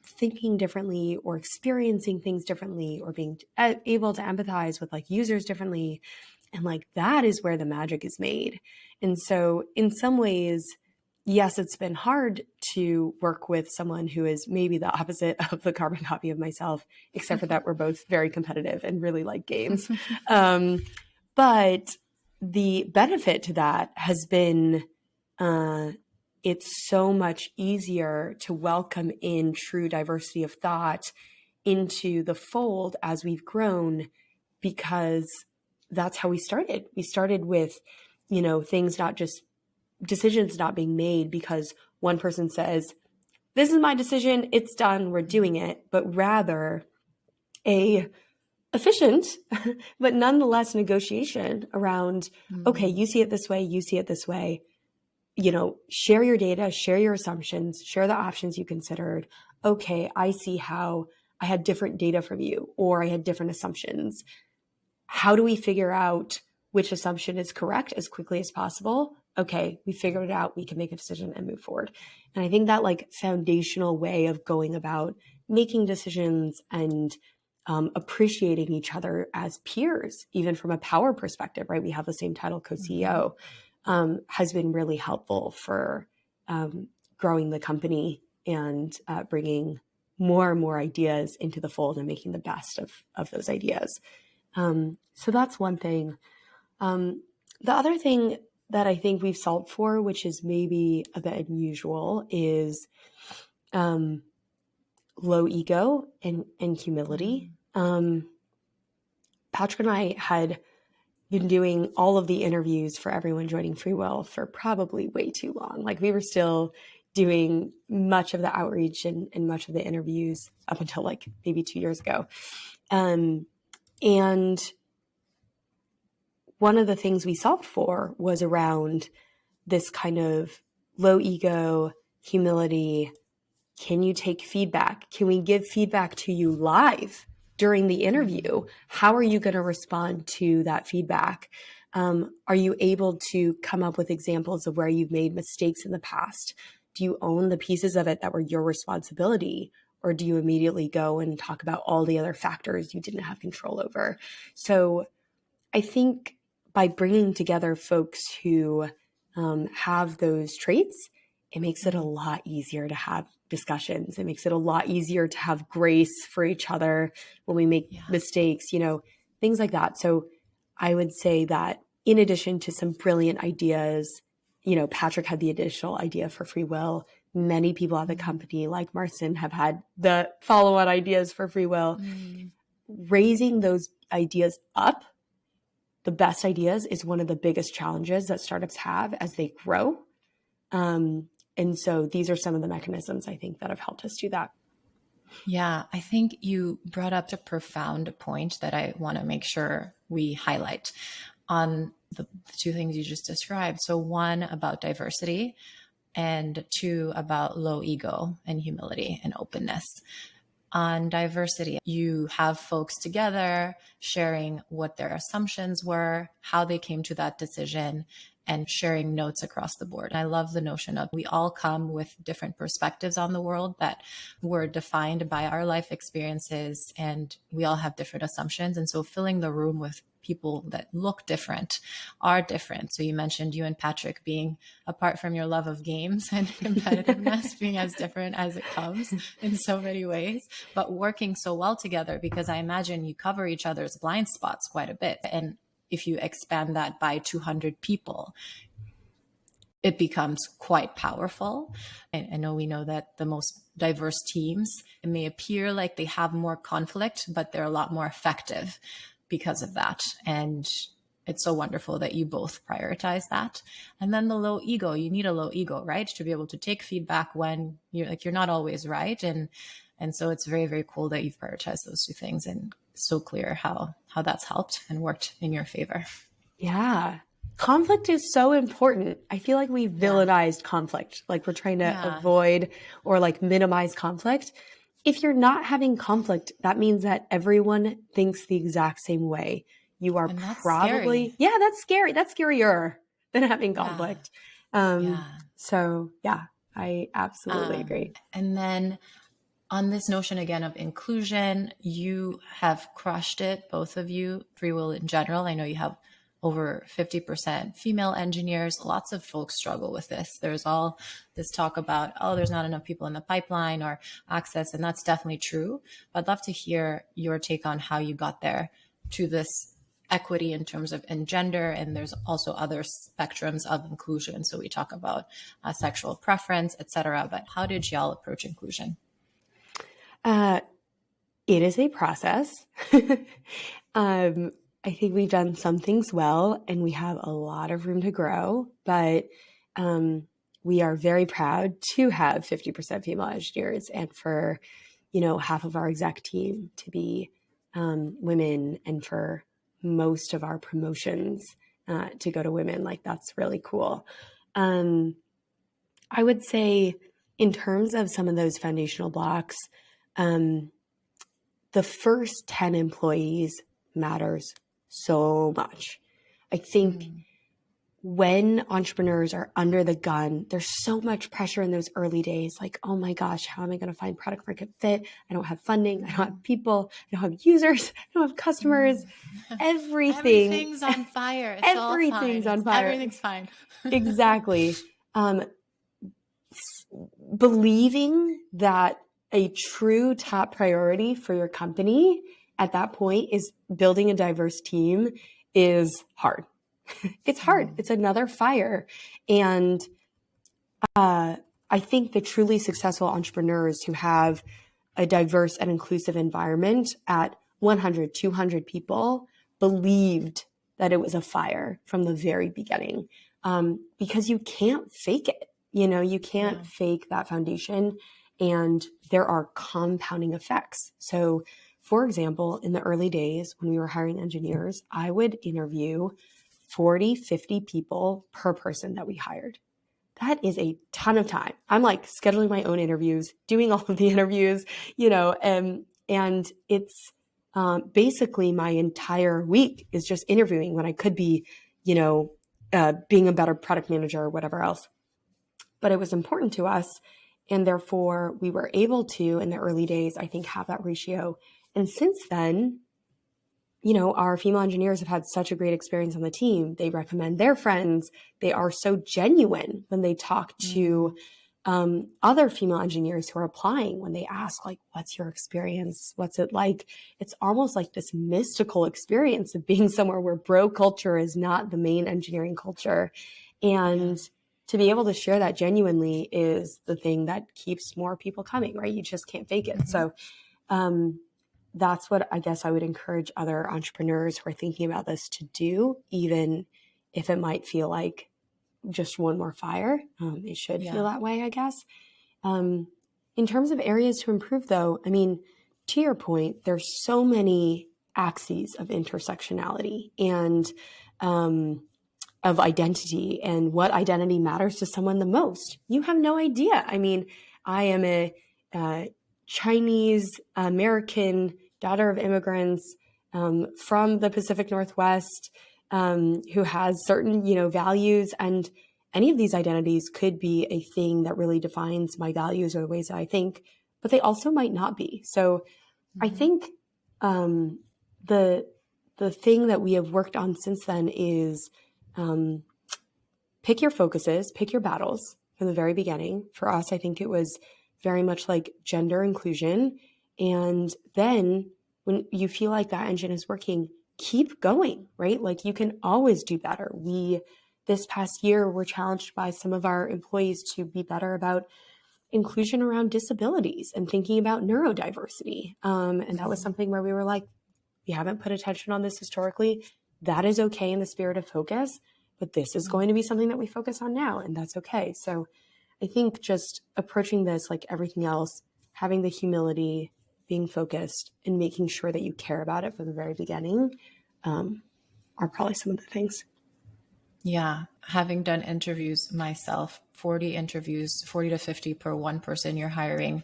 thinking differently or experiencing things differently or being able to empathize with users differently. And that is where the magic is made. And so in some ways, yes, it's been hard to work with someone who is maybe the opposite of the carbon copy of myself, except for that we're both very competitive and really like games. But the benefit to that has been it's so much easier to welcome in true diversity of thought into the fold as we've grown, because that's how we started. We started with, things not just decisions not being made because one person says, this is my decision, it's done, we're doing it, but rather a efficient, but nonetheless negotiation around, okay, you see it this way, you see it this way, share your data, share your assumptions, share the options you considered. Okay, I see how I had different data from you, or I had different assumptions. How do we figure out which assumption is correct as quickly as possible? Okay, we figured it out. We can make a decision and move forward. And I think that foundational way of going about making decisions and appreciating each other as peers, even from a power perspective, right? We have the same title, co-CEO, has been really helpful for growing the company and bringing more and more ideas into the fold and making the best of those ideas. So that's one thing. The other thing that I think we've solved for, which is maybe a bit unusual, is low ego and humility. Patrick and I had been doing all of the interviews for everyone joining FreeWill for probably way too long. We were still doing much of the outreach and much of the interviews up until maybe 2 years ago. And one of the things we solved for was around this kind of low ego, humility. Can you take feedback? Can we give feedback to you live during the interview? How are you going to respond to that feedback? Are you able to come up with examples of where you've made mistakes in the past? Do you own the pieces of it that were your responsibility? Or do you immediately go and talk about all the other factors you didn't have control over? So I think by bringing together folks who have those traits, it makes it a lot easier to have discussions. It makes it a lot easier to have grace for each other when we make mistakes, things like that. So I would say that in addition to some brilliant ideas, Patrick had the additional idea for FreeWill. Many people at the company, like Marcin, have had the follow-on ideas for FreeWill. Raising those ideas up, the best ideas, is one of the biggest challenges that startups have as they grow. And so these are some of the mechanisms I think that have helped us do that. Yeah, I think you brought up a profound point that I want to make sure we highlight on the two things you just described. So one about diversity, and two about low ego and humility and openness. On diversity, you have folks together sharing what their assumptions were, how they came to that decision, and sharing notes across the board. I love the notion of we all come with different perspectives on the world that were defined by our life experiences, and we all have different assumptions. And so filling the room with people that look different, are different. So you mentioned you and Patrick being, apart from your love of games and competitiveness, being as different as it comes in so many ways, but working so well together, because I imagine you cover each other's blind spots quite a bit. And if you expand that by 200 people, it becomes quite powerful. And I know we know that the most diverse teams, it may appear like they have more conflict, but they're a lot more effective because of that. And it's so wonderful that you both prioritize that. And then the low ego, you need a low ego, right? To be able to take feedback when you're not always right. And so it's very, very cool that you've prioritized those two things, and so clear how that's helped and worked in your favor. Yeah. Conflict is so important. I feel like we villainized conflict. Like we're trying to avoid or like minimize conflict. If you're not having conflict, that means that everyone thinks the exact same way. You are probably, scary. That's scary. That's scarier than having conflict. So I absolutely agree. And then on this notion again of inclusion, you have crushed it, both of you, FreeWill in general. I know you have over 50% female engineers. Lots of folks struggle with this. There's all this talk about, there's not enough people in the pipeline or access, and that's definitely true. But I'd love to hear your take on how you got there to this equity in terms of in gender, and there's also other spectrums of inclusion. So we talk about sexual preference, etc. But how did y'all approach inclusion? It is a process. I think we've done some things well, and we have a lot of room to grow, but we are very proud to have 50% female engineers, and for, half of our exec team to be women, and for most of our promotions to go to women. Like, that's really cool. I would say in terms of some of those foundational blocks, the first 10 employees matters so much. I think when entrepreneurs are under the gun, there's so much pressure in those early days. Like, oh my gosh, how am I going to find product market fit? I don't have funding. I don't have people. I don't have users. I don't have customers. Everything's on fire. It's everything's on fire. Everything's fine. Exactly. Believing that a true top priority for your company at that point is building a diverse team is hard. It's hard. It's another fire. And I think the truly successful entrepreneurs who have a diverse and inclusive environment at 100, 200 people believed that it was a fire from the very beginning, because you can't fake it. You can't fake that foundation, and there are compounding effects. So, for example, in the early days when we were hiring engineers, I would interview 40, 50 people per person that we hired. That is a ton of time. I'm like scheduling my own interviews, doing all of the interviews, and it's basically my entire week is just interviewing when I could be, being a better product manager or whatever else. But it was important to us, and therefore we were able to, in the early days, I think, have that ratio. And since then, our female engineers have had such a great experience on the team. They recommend their friends. They are so genuine when they talk to other female engineers who are applying, when they ask, like, what's your experience? What's it like? It's almost like this mystical experience of being somewhere where bro culture is not the main engineering culture. And to be able to share that genuinely is the thing that keeps more people coming, right? You just can't fake it. So that's what I guess I would encourage other entrepreneurs who are thinking about this to do, even if it might feel like just one more fire. It should feel that way, I guess. In terms of areas to improve, though, I mean, to your point, there's so many axes of intersectionality and of identity, and what identity matters to someone the most. You have no idea. I mean, I am a Chinese American daughter of immigrants from the Pacific Northwest, who has certain, values, and any of these identities could be a thing that really defines my values or the ways that I think, but they also might not be. So I think the thing that we have worked on since then is pick your focuses, pick your battles from the very beginning. For us, I think it was very much like gender inclusion. And then when you feel like that engine is working, keep going, right? Like, you can always do better. This past year, were challenged by some of our employees to be better about inclusion around disabilities and thinking about neurodiversity. And that was something where we were like, we haven't put attention on this historically. That is okay in the spirit of focus, but this is going to be something that we focus on now, and that's okay. So I think just approaching this like everything else, having the humility, being focused, and making sure that you care about it from the very beginning are probably some of the things. Yeah. Having done interviews myself, 40 interviews, 40 to 50 per one person you're hiring,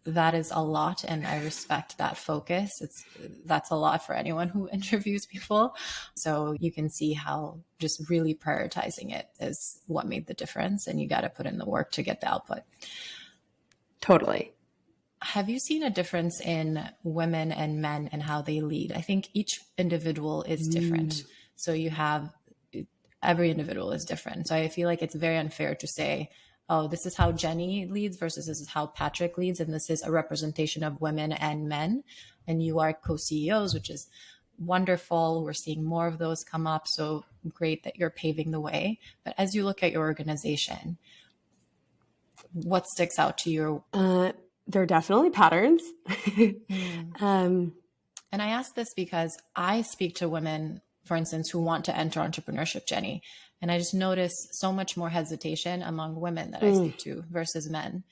that is a lot. And I respect that focus. That's a lot for anyone who interviews people. So you can see how just really prioritizing it is what made the difference. And you got to put in the work to get the output. Totally. Have you seen a difference in women and men and how they lead? I think each individual is different. So every individual is different. So I feel like it's very unfair to say, oh, this is how Jenny leads versus this is how Patrick leads. And this is a representation of women and men. And you are co-CEOs, which is wonderful. We're seeing more of those come up. So great that you're paving the way. But as you look at your organization, what sticks out to you? There are definitely patterns. And I ask this because I speak to women, for instance, who want to enter entrepreneurship, Jenny. And I just notice so much more hesitation among women that I speak to versus men.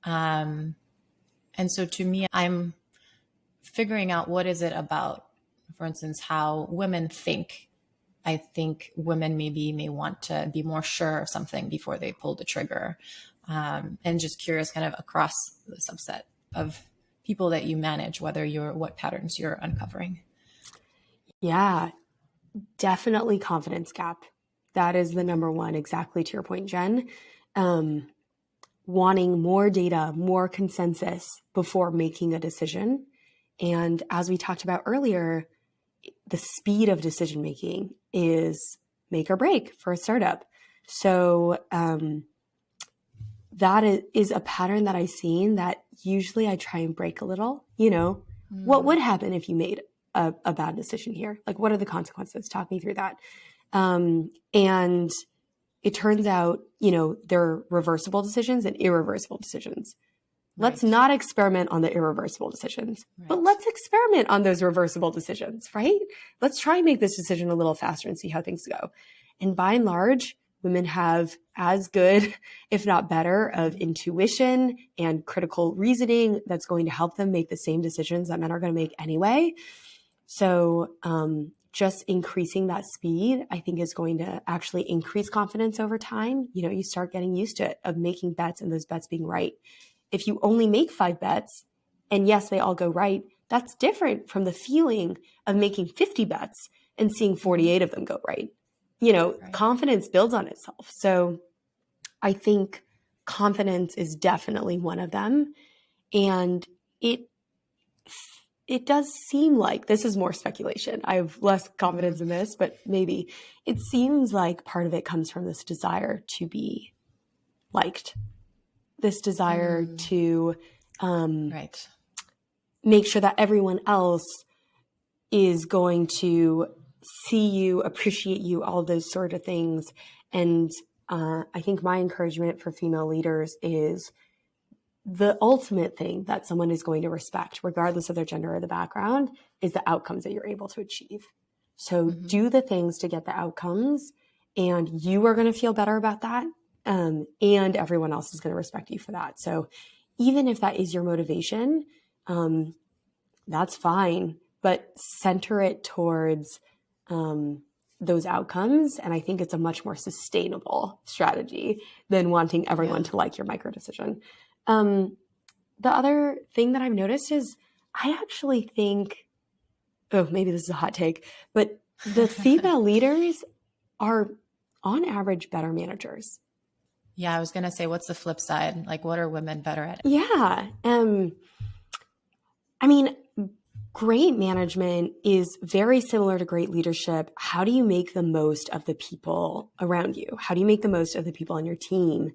And so to me, I'm figuring out what is it about, for instance, how women think. I think women may want to be more sure of something before they pull the trigger. And just curious kind of across the subset of people that you manage, what patterns you're uncovering. Yeah, definitely confidence gap. That is the number one, exactly to your point, Jen. Wanting more data, more consensus before making a decision. And as we talked about earlier, the speed of decision-making is make or break for a startup. So that is a pattern that I've seen that usually I try and break a little. What would happen if you made a bad decision here? Like, what are the consequences? Talk me through that. And it turns out, there are reversible decisions and irreversible decisions. Right. Let's not experiment on the irreversible decisions, but let's experiment on those reversible decisions, right? Let's try and make this decision a little faster and see how things go. And by and large, women have as good, if not better, of intuition and critical reasoning that's going to help them make the same decisions that men are going to make anyway. So just increasing that speed, I think, is going to actually increase confidence over time. You start getting used to it, of making bets and those bets being right. If you only make 5 bets and yes, they all go right, that's different from the feeling of making 50 bets and seeing 48 of them go right. Confidence builds on itself. So I think confidence is definitely one of them. And it does seem like, this is more speculation, I have less confidence in this, but maybe it seems like part of it comes from this desire to be liked, this desire to Right. make sure that everyone else is going to see you, appreciate you, all those sort of things. And I think my encouragement for female leaders is the ultimate thing that someone is going to respect, regardless of their gender or the background, is the outcomes that you're able to achieve. So do the things to get the outcomes, and you are going to feel better about that. And everyone else is going to respect you for that. So even if that is your motivation, that's fine, but center it towards those outcomes. And I think it's a much more sustainable strategy than wanting everyone to like your micro decision. The other thing that I've noticed is I actually think, oh, maybe this is a hot take, but the female leaders are on average better managers. Yeah, I was going to say, what's the flip side? Like, what are women better at? Yeah. I mean, great management is very similar to great leadership. How do you make the most of the people around you? How do you make the most of the people on your team?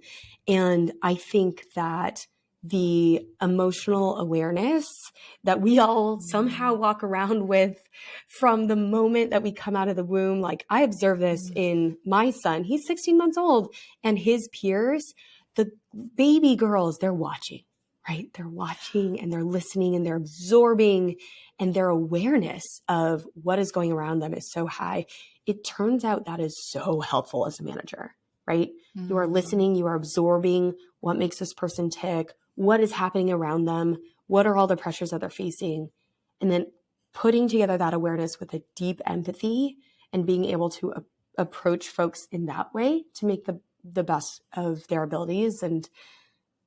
And I think that the emotional awareness that we all somehow walk around with from the moment that we come out of the womb, like I observe this in my son, he's 16 months old, and his peers, the baby girls, they're watching. Right? They're watching and they're listening and they're absorbing, and their awareness of what is going around them is so high. It turns out that is so helpful as a manager, right? You are listening, you are absorbing what makes this person tick, what is happening around them, what are all the pressures that they're facing, and then putting together that awareness with a deep empathy and being able to approach folks in that way to make the best of their abilities. And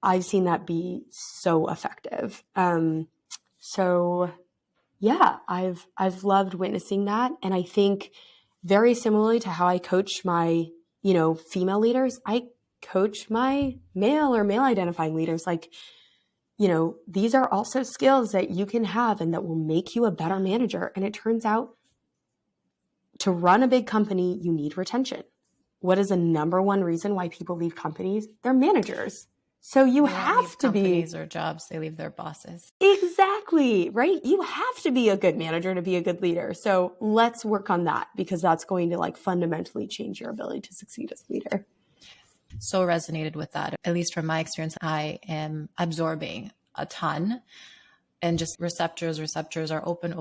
I've seen that be so effective. So yeah, I've loved witnessing that. And I think very similarly to how I coach my, female leaders, I coach my male or male identifying leaders. Like, these are also skills that you can have and that will make you a better manager. And it turns out to run a big company, you need retention. What is the number one reason why people leave companies? They're managers. So you have to be companies or jobs, they leave their bosses. Exactly, right? You have to be a good manager to be a good leader. So let's work on that, because that's going to fundamentally change your ability to succeed as a leader. So resonated with that. At least from my experience, I am absorbing a ton, and just receptors are open.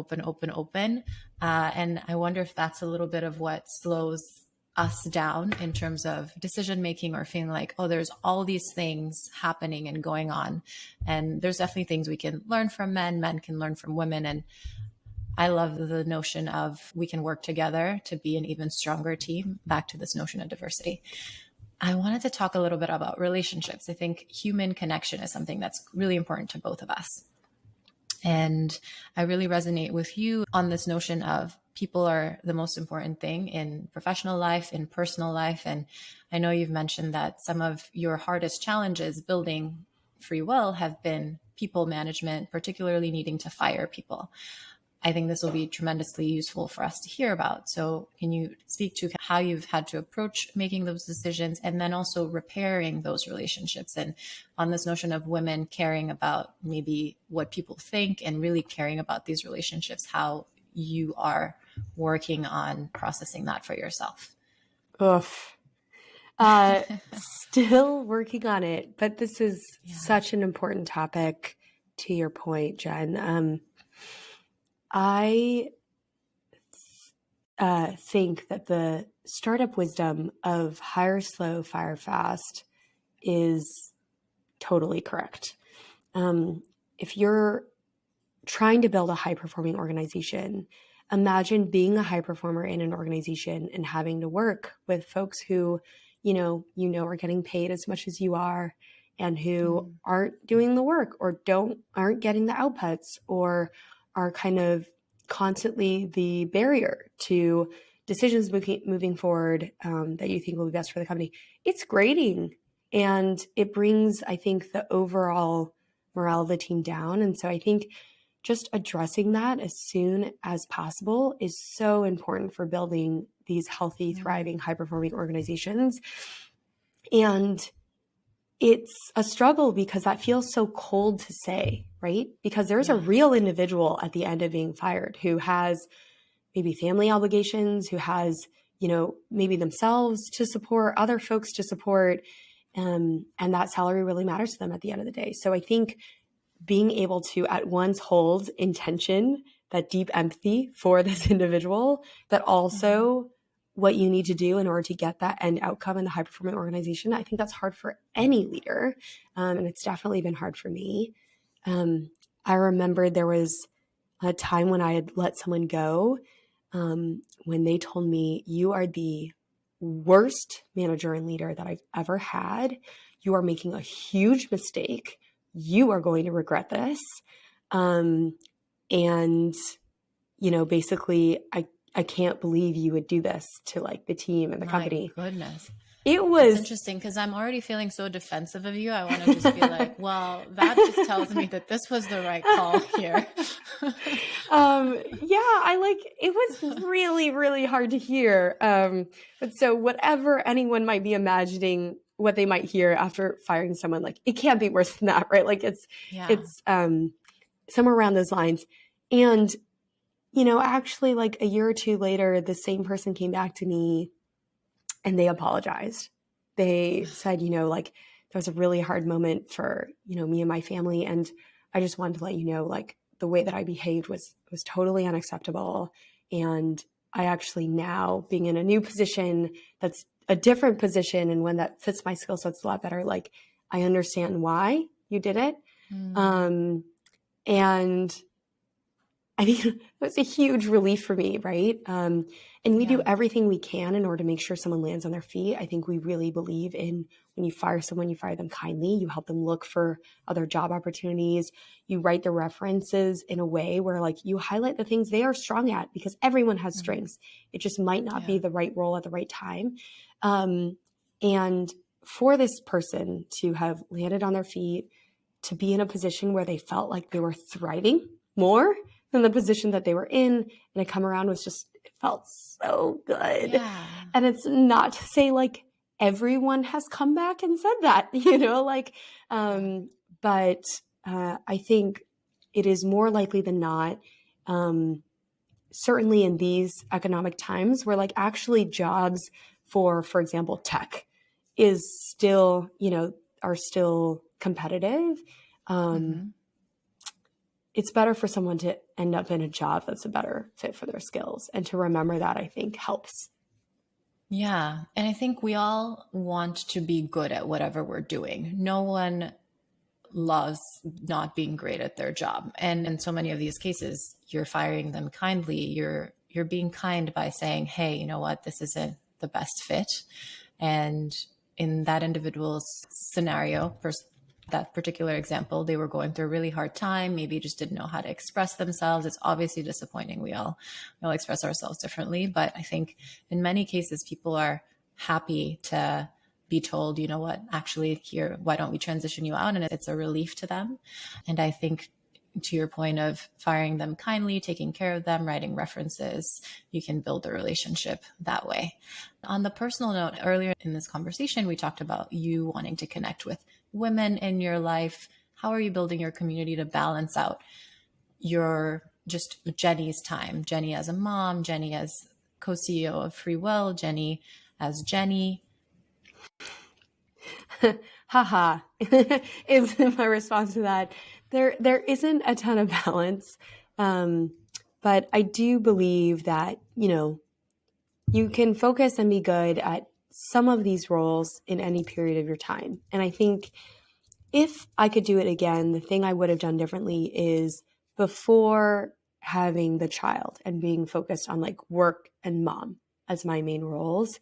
And I wonder if that's a little bit of what slows us down in terms of decision making, or feeling like, oh, there's all these things happening and going on. And there's definitely things we can learn from men can learn from women. And I love the notion of we can work together to be an even stronger team, back to this notion of diversity. I wanted to talk a little bit about relationships. I think human connection is something that's really important to both of us. And I really resonate with you on this notion of people are the most important thing in professional life, in personal life. And I know you've mentioned that some of your hardest challenges building FreeWill have been people management, particularly needing to fire people. I think this will be tremendously useful for us to hear about. So can you speak to how you've had to approach making those decisions, and then also repairing those relationships, and on this notion of women caring about maybe what people think and really caring about these relationships, how you are working on processing that for yourself? Oof. Still working on it, but this is such an important topic, to your point, Jen. I think that the startup wisdom of hire slow, fire fast is totally correct. If you're trying to build a high-performing organization, imagine being a high performer in an organization and having to work with folks who, are getting paid as much as you are, and who aren't doing the work, or aren't getting the outputs, or are kind of constantly the barrier to decisions moving forward that you think will be best for the company. It's grating, and it brings, I think, the overall morale of the team down. And so I think just addressing that as soon as possible is so important for building these healthy, thriving, high-performing organizations. And it's a struggle because that feels so cold to say, right? Because there's a real individual at the end of being fired who has maybe family obligations, who has, maybe themselves to support, other folks to support, and that salary really matters to them at the end of the day. So I think being able to at once hold intention, that deep empathy for this individual, but also what you need to do in order to get that end outcome in the high-performing organization, I think that's hard for any leader, and it's definitely been hard for me. I remember there was a time when I had let someone go, when they told me, "You are the worst manager and leader that I've ever had. You are making a huge mistake. You are going to regret this." And, basically, I can't believe you would do this to like the team and the company. My goodness. It was It's interesting because I'm already feeling so defensive of you. I want to just be like, well, that just tells me that this was the right call here. it was really, really hard to hear. But so whatever anyone might be imagining what they might hear after firing someone, like it can't be worse than that, right? Like it's somewhere around those lines. And, actually like a year or two later, the same person came back to me and they apologized. They said, like there was a really hard moment for, me and my family. And I just wanted to let you know, like the way that I behaved was totally unacceptable. And I actually now being in a new position, that's a different position and one that fits my skill sets a lot better. Like I understand why you did it. And I think it was a huge relief for me, right? And we do everything we can in order to make sure someone lands on their feet. I think we really believe in when you fire someone, you fire them kindly. You help them look for other job opportunities. You write the references in a way where like you highlight the things they are strong at because everyone has strengths. It just might not be the right role at the right time. And for this person to have landed on their feet, to be in a position where they felt like they were thriving more than the position that they were in, and to come around was just, it felt so good. Yeah. And it's not to say like everyone has come back and said that, but I think it is more likely than not, certainly in these economic times where like actually jobs for example, tech is still, are still competitive. It's better for someone to end up in a job that's a better fit for their skills. And to remember that, I think, helps. Yeah. And I think we all want to be good at whatever we're doing. No one loves not being great at their job. And in so many of these cases, you're firing them kindly. You're being kind by saying, hey, you know what, this isn't the best fit. And in that individual's scenario, that particular example, they were going through a really hard time, maybe just didn't know how to express themselves. It's obviously disappointing. We all express ourselves differently. But I think in many cases, people are happy to be told, you know what, actually here, why don't we transition you out? And it's a relief to them. And I think to your point of firing them kindly, taking care of them, writing references, you can build a relationship that way. On the personal note, earlier in this conversation, we talked about you wanting to connect with women in your life. How are you building your community to balance out your just Jenny's time? Jenny as a mom, Jenny as co-CEO of FreeWill, Jenny as Jenny. Haha, is my response to that. There isn't a ton of balance. But I do believe that, you can focus and be good at some of these roles in any period of your time. And I think if I could do it again, the thing I would have done differently is before having the child and being focused on like work and mom as my main roles,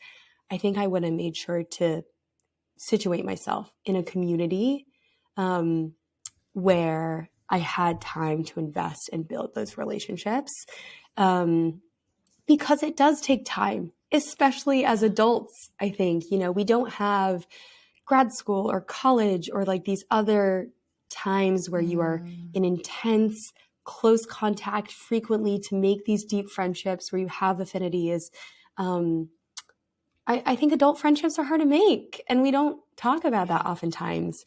I think I would have made sure to situate myself in a community where I had time to invest and build those relationships. Because it does take time, especially as adults, I think. We don't have grad school or college or like these other times where you are in intense close contact frequently to make these deep friendships where you have affinity is, I think adult friendships are hard to make, and we don't talk about that oftentimes.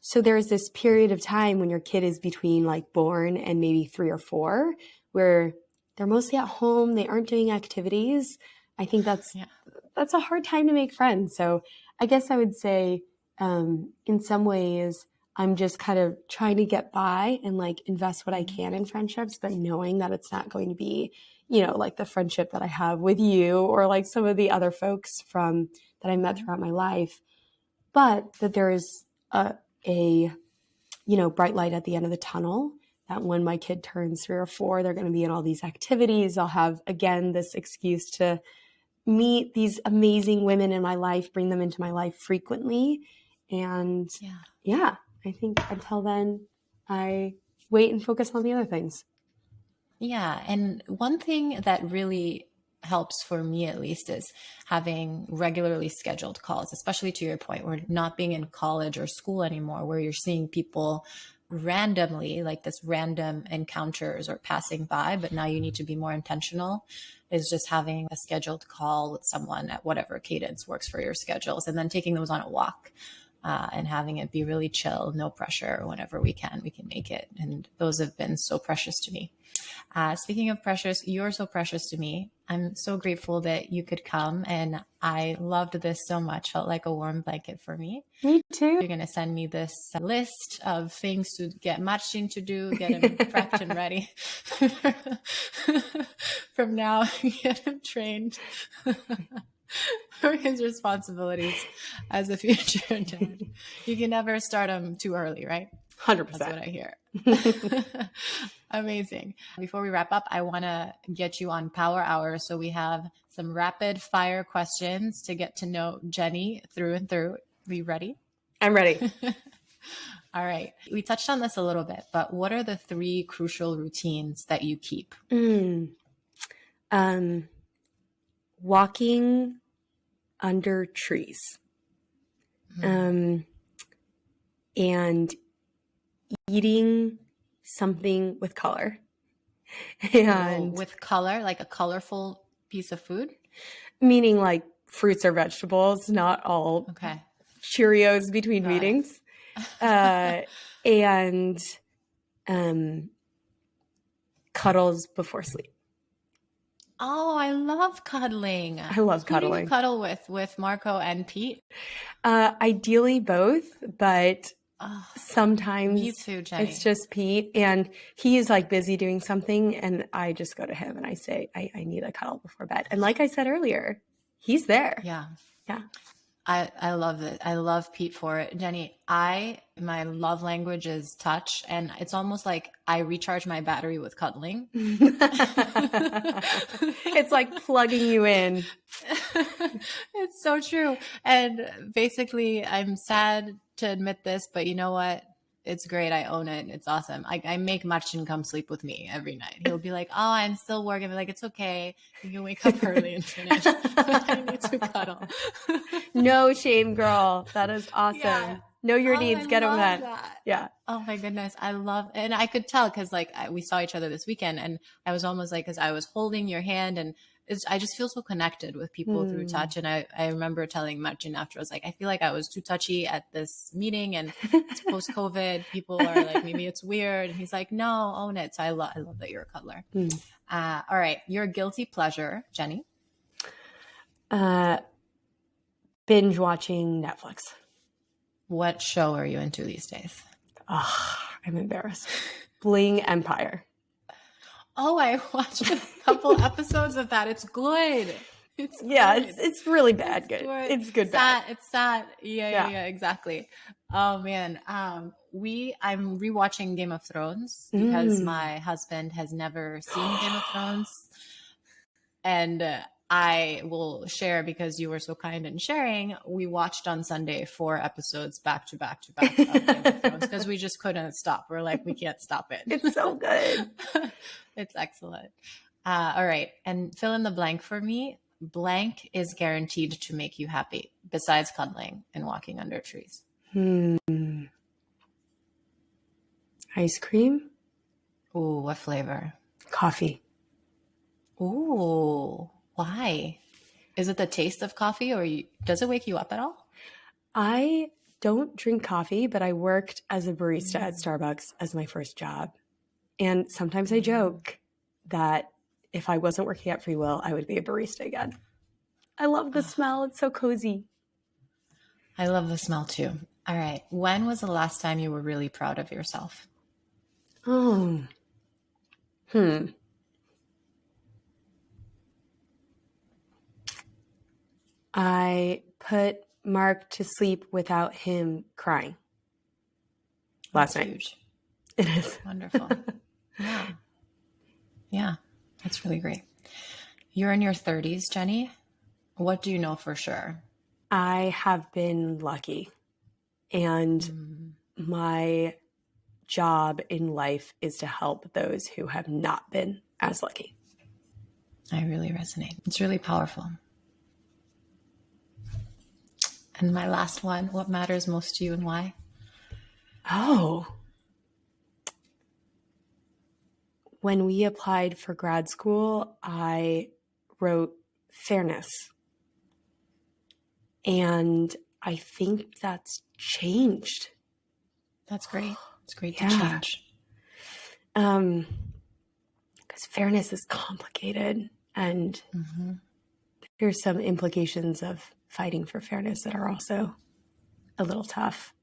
So there's this period of time when your kid is between like born and maybe 3 or 4, where they're mostly at home, they aren't doing activities. I think that's a hard time to make friends. So I guess I would say, in some ways, I'm just kind of trying to get by and like invest what I can in friendships, but knowing that it's not going to be, like the friendship that I have with you or like some of the other folks that I met throughout my life, but that there is a bright light at the end of the tunnel, that when my kid turns 3 or 4, they're going to be in all these activities. I'll have, again, this excuse to meet these amazing women in my life, bring them into my life frequently. And I think until then, I wait and focus on the other things. Yeah. And one thing that really helps for me, at least, is having regularly scheduled calls, especially to your point, where not being in college or school anymore, where you're seeing people randomly, like this random encounters or passing by, but now you need to be more intentional, is just having a scheduled call with someone at whatever cadence works for your schedules, and then taking those on a walk. And having it be really chill, no pressure. Whenever we can make it. And those have been so precious to me. Speaking of precious, you're so precious to me. I'm so grateful that you could come, and I loved this so much. Felt like a warm blanket for me. Me too. You're going to send me this list of things to get Marcin to do, get him prepped and ready. From now, get him trained for his responsibilities as a future dad. You can never start him too early, right? 100%. That's what I hear. Amazing. Before we wrap up, I want to get you on Power Hour. So we have some rapid fire questions to get to know Jenny through and through. Are you ready? I'm ready. All right. We touched on this a little bit, but what are the 3 crucial routines that you keep? Walking under trees. And eating something with color. And with color, like a colorful piece of food? Meaning like fruits or vegetables, not all Cheerios between meetings. And cuddles before sleep. Oh, I love cuddling. I love cuddling. Who do you cuddle with Marco and Pete? Ideally both, but sometimes me too, Jenny. It's just Pete, and he is like busy doing something, and I just go to him and I say, I need a cuddle before bed. And like I said earlier, he's there. Yeah. Yeah. I love it. I love Pete for it. Jenny, my love language is touch, and it's almost like I recharge my battery with cuddling. It's like plugging you in. It's so true. And basically, I'm sad to admit this, but you know what? It's great. I own it. It's awesome. I make Marcin come sleep with me every night. He'll be like, oh, I'm still working. I'm like, it's okay. You can wake up early and finish. I need to cuddle. No shame, girl. That is awesome. Yeah. Know your needs. Get them then. Yeah. Oh my goodness. And I could tell because we saw each other this weekend, and I was almost like, because I was holding your hand, and I just feel so connected with people through touch. And I remember telling Marcin after, I was like, I feel like I was too touchy at this meeting, and it's post-COVID. People are like, maybe it's weird. And he's like, no, own it. So I love that you're a cuddler. All right. Your guilty pleasure, Jenny? Binge watching Netflix. What show are you into these days? Oh, I'm embarrassed. Bling Empire. Oh, I watched a couple episodes of that. It's good. It's really bad. It's good. Bad. It's sad. Yeah, exactly. Oh man. I'm rewatching Game of Thrones because my husband has never seen Game of Thrones, and I will share, because you were so kind in sharing. We watched on Sunday 4 episodes back to back of Game of Thrones because we just couldn't stop. We're like, we can't stop it. It's so good. It's excellent. All right. And fill in the blank for me. Blank is guaranteed to make you happy besides cuddling and walking under trees. Ice cream Ooh, what flavor? Coffee. Ooh, why? Is it the taste of coffee, or does it wake you up at all? I don't drink coffee, but I worked as a barista at Starbucks as my first job. And sometimes I joke that if I wasn't working at FreeWill, I would be a barista again. I love the smell. It's so cozy. I love the smell too. All right. When was the last time you were really proud of yourself? Oh. I put Mark to sleep without him crying last night. Huge. It is. Wonderful. Yeah. Yeah. That's really great. You're in your 30s, Jenny. What do you know for sure? I have been lucky. And my job in life is to help those who have not been as lucky. I really resonate. It's really powerful. And my last one, what matters most to you and why? Oh. When we applied for grad school, I wrote fairness. And I think that's changed. That's great. It's great to change. Because fairness is complicated, and there's some implications of fighting for fairness that are also a little tough.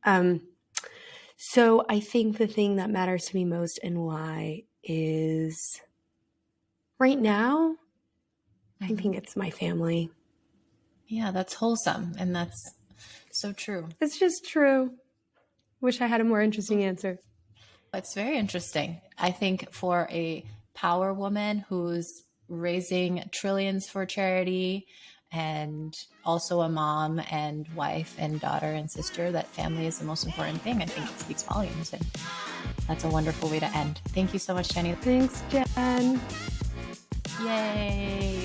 So I think the thing that matters to me most and why is right now, I think it's my family. Yeah, that's wholesome. And that's so true. It's just true. Wish I had a more interesting answer. It's very interesting. I think for a power woman who's raising trillions for charity and also a mom and wife and daughter and sister, that family is the most important thing. I think it speaks volumes, and that's a wonderful way to end. Thank you so much, Jenny. Thanks, Jen. Yay.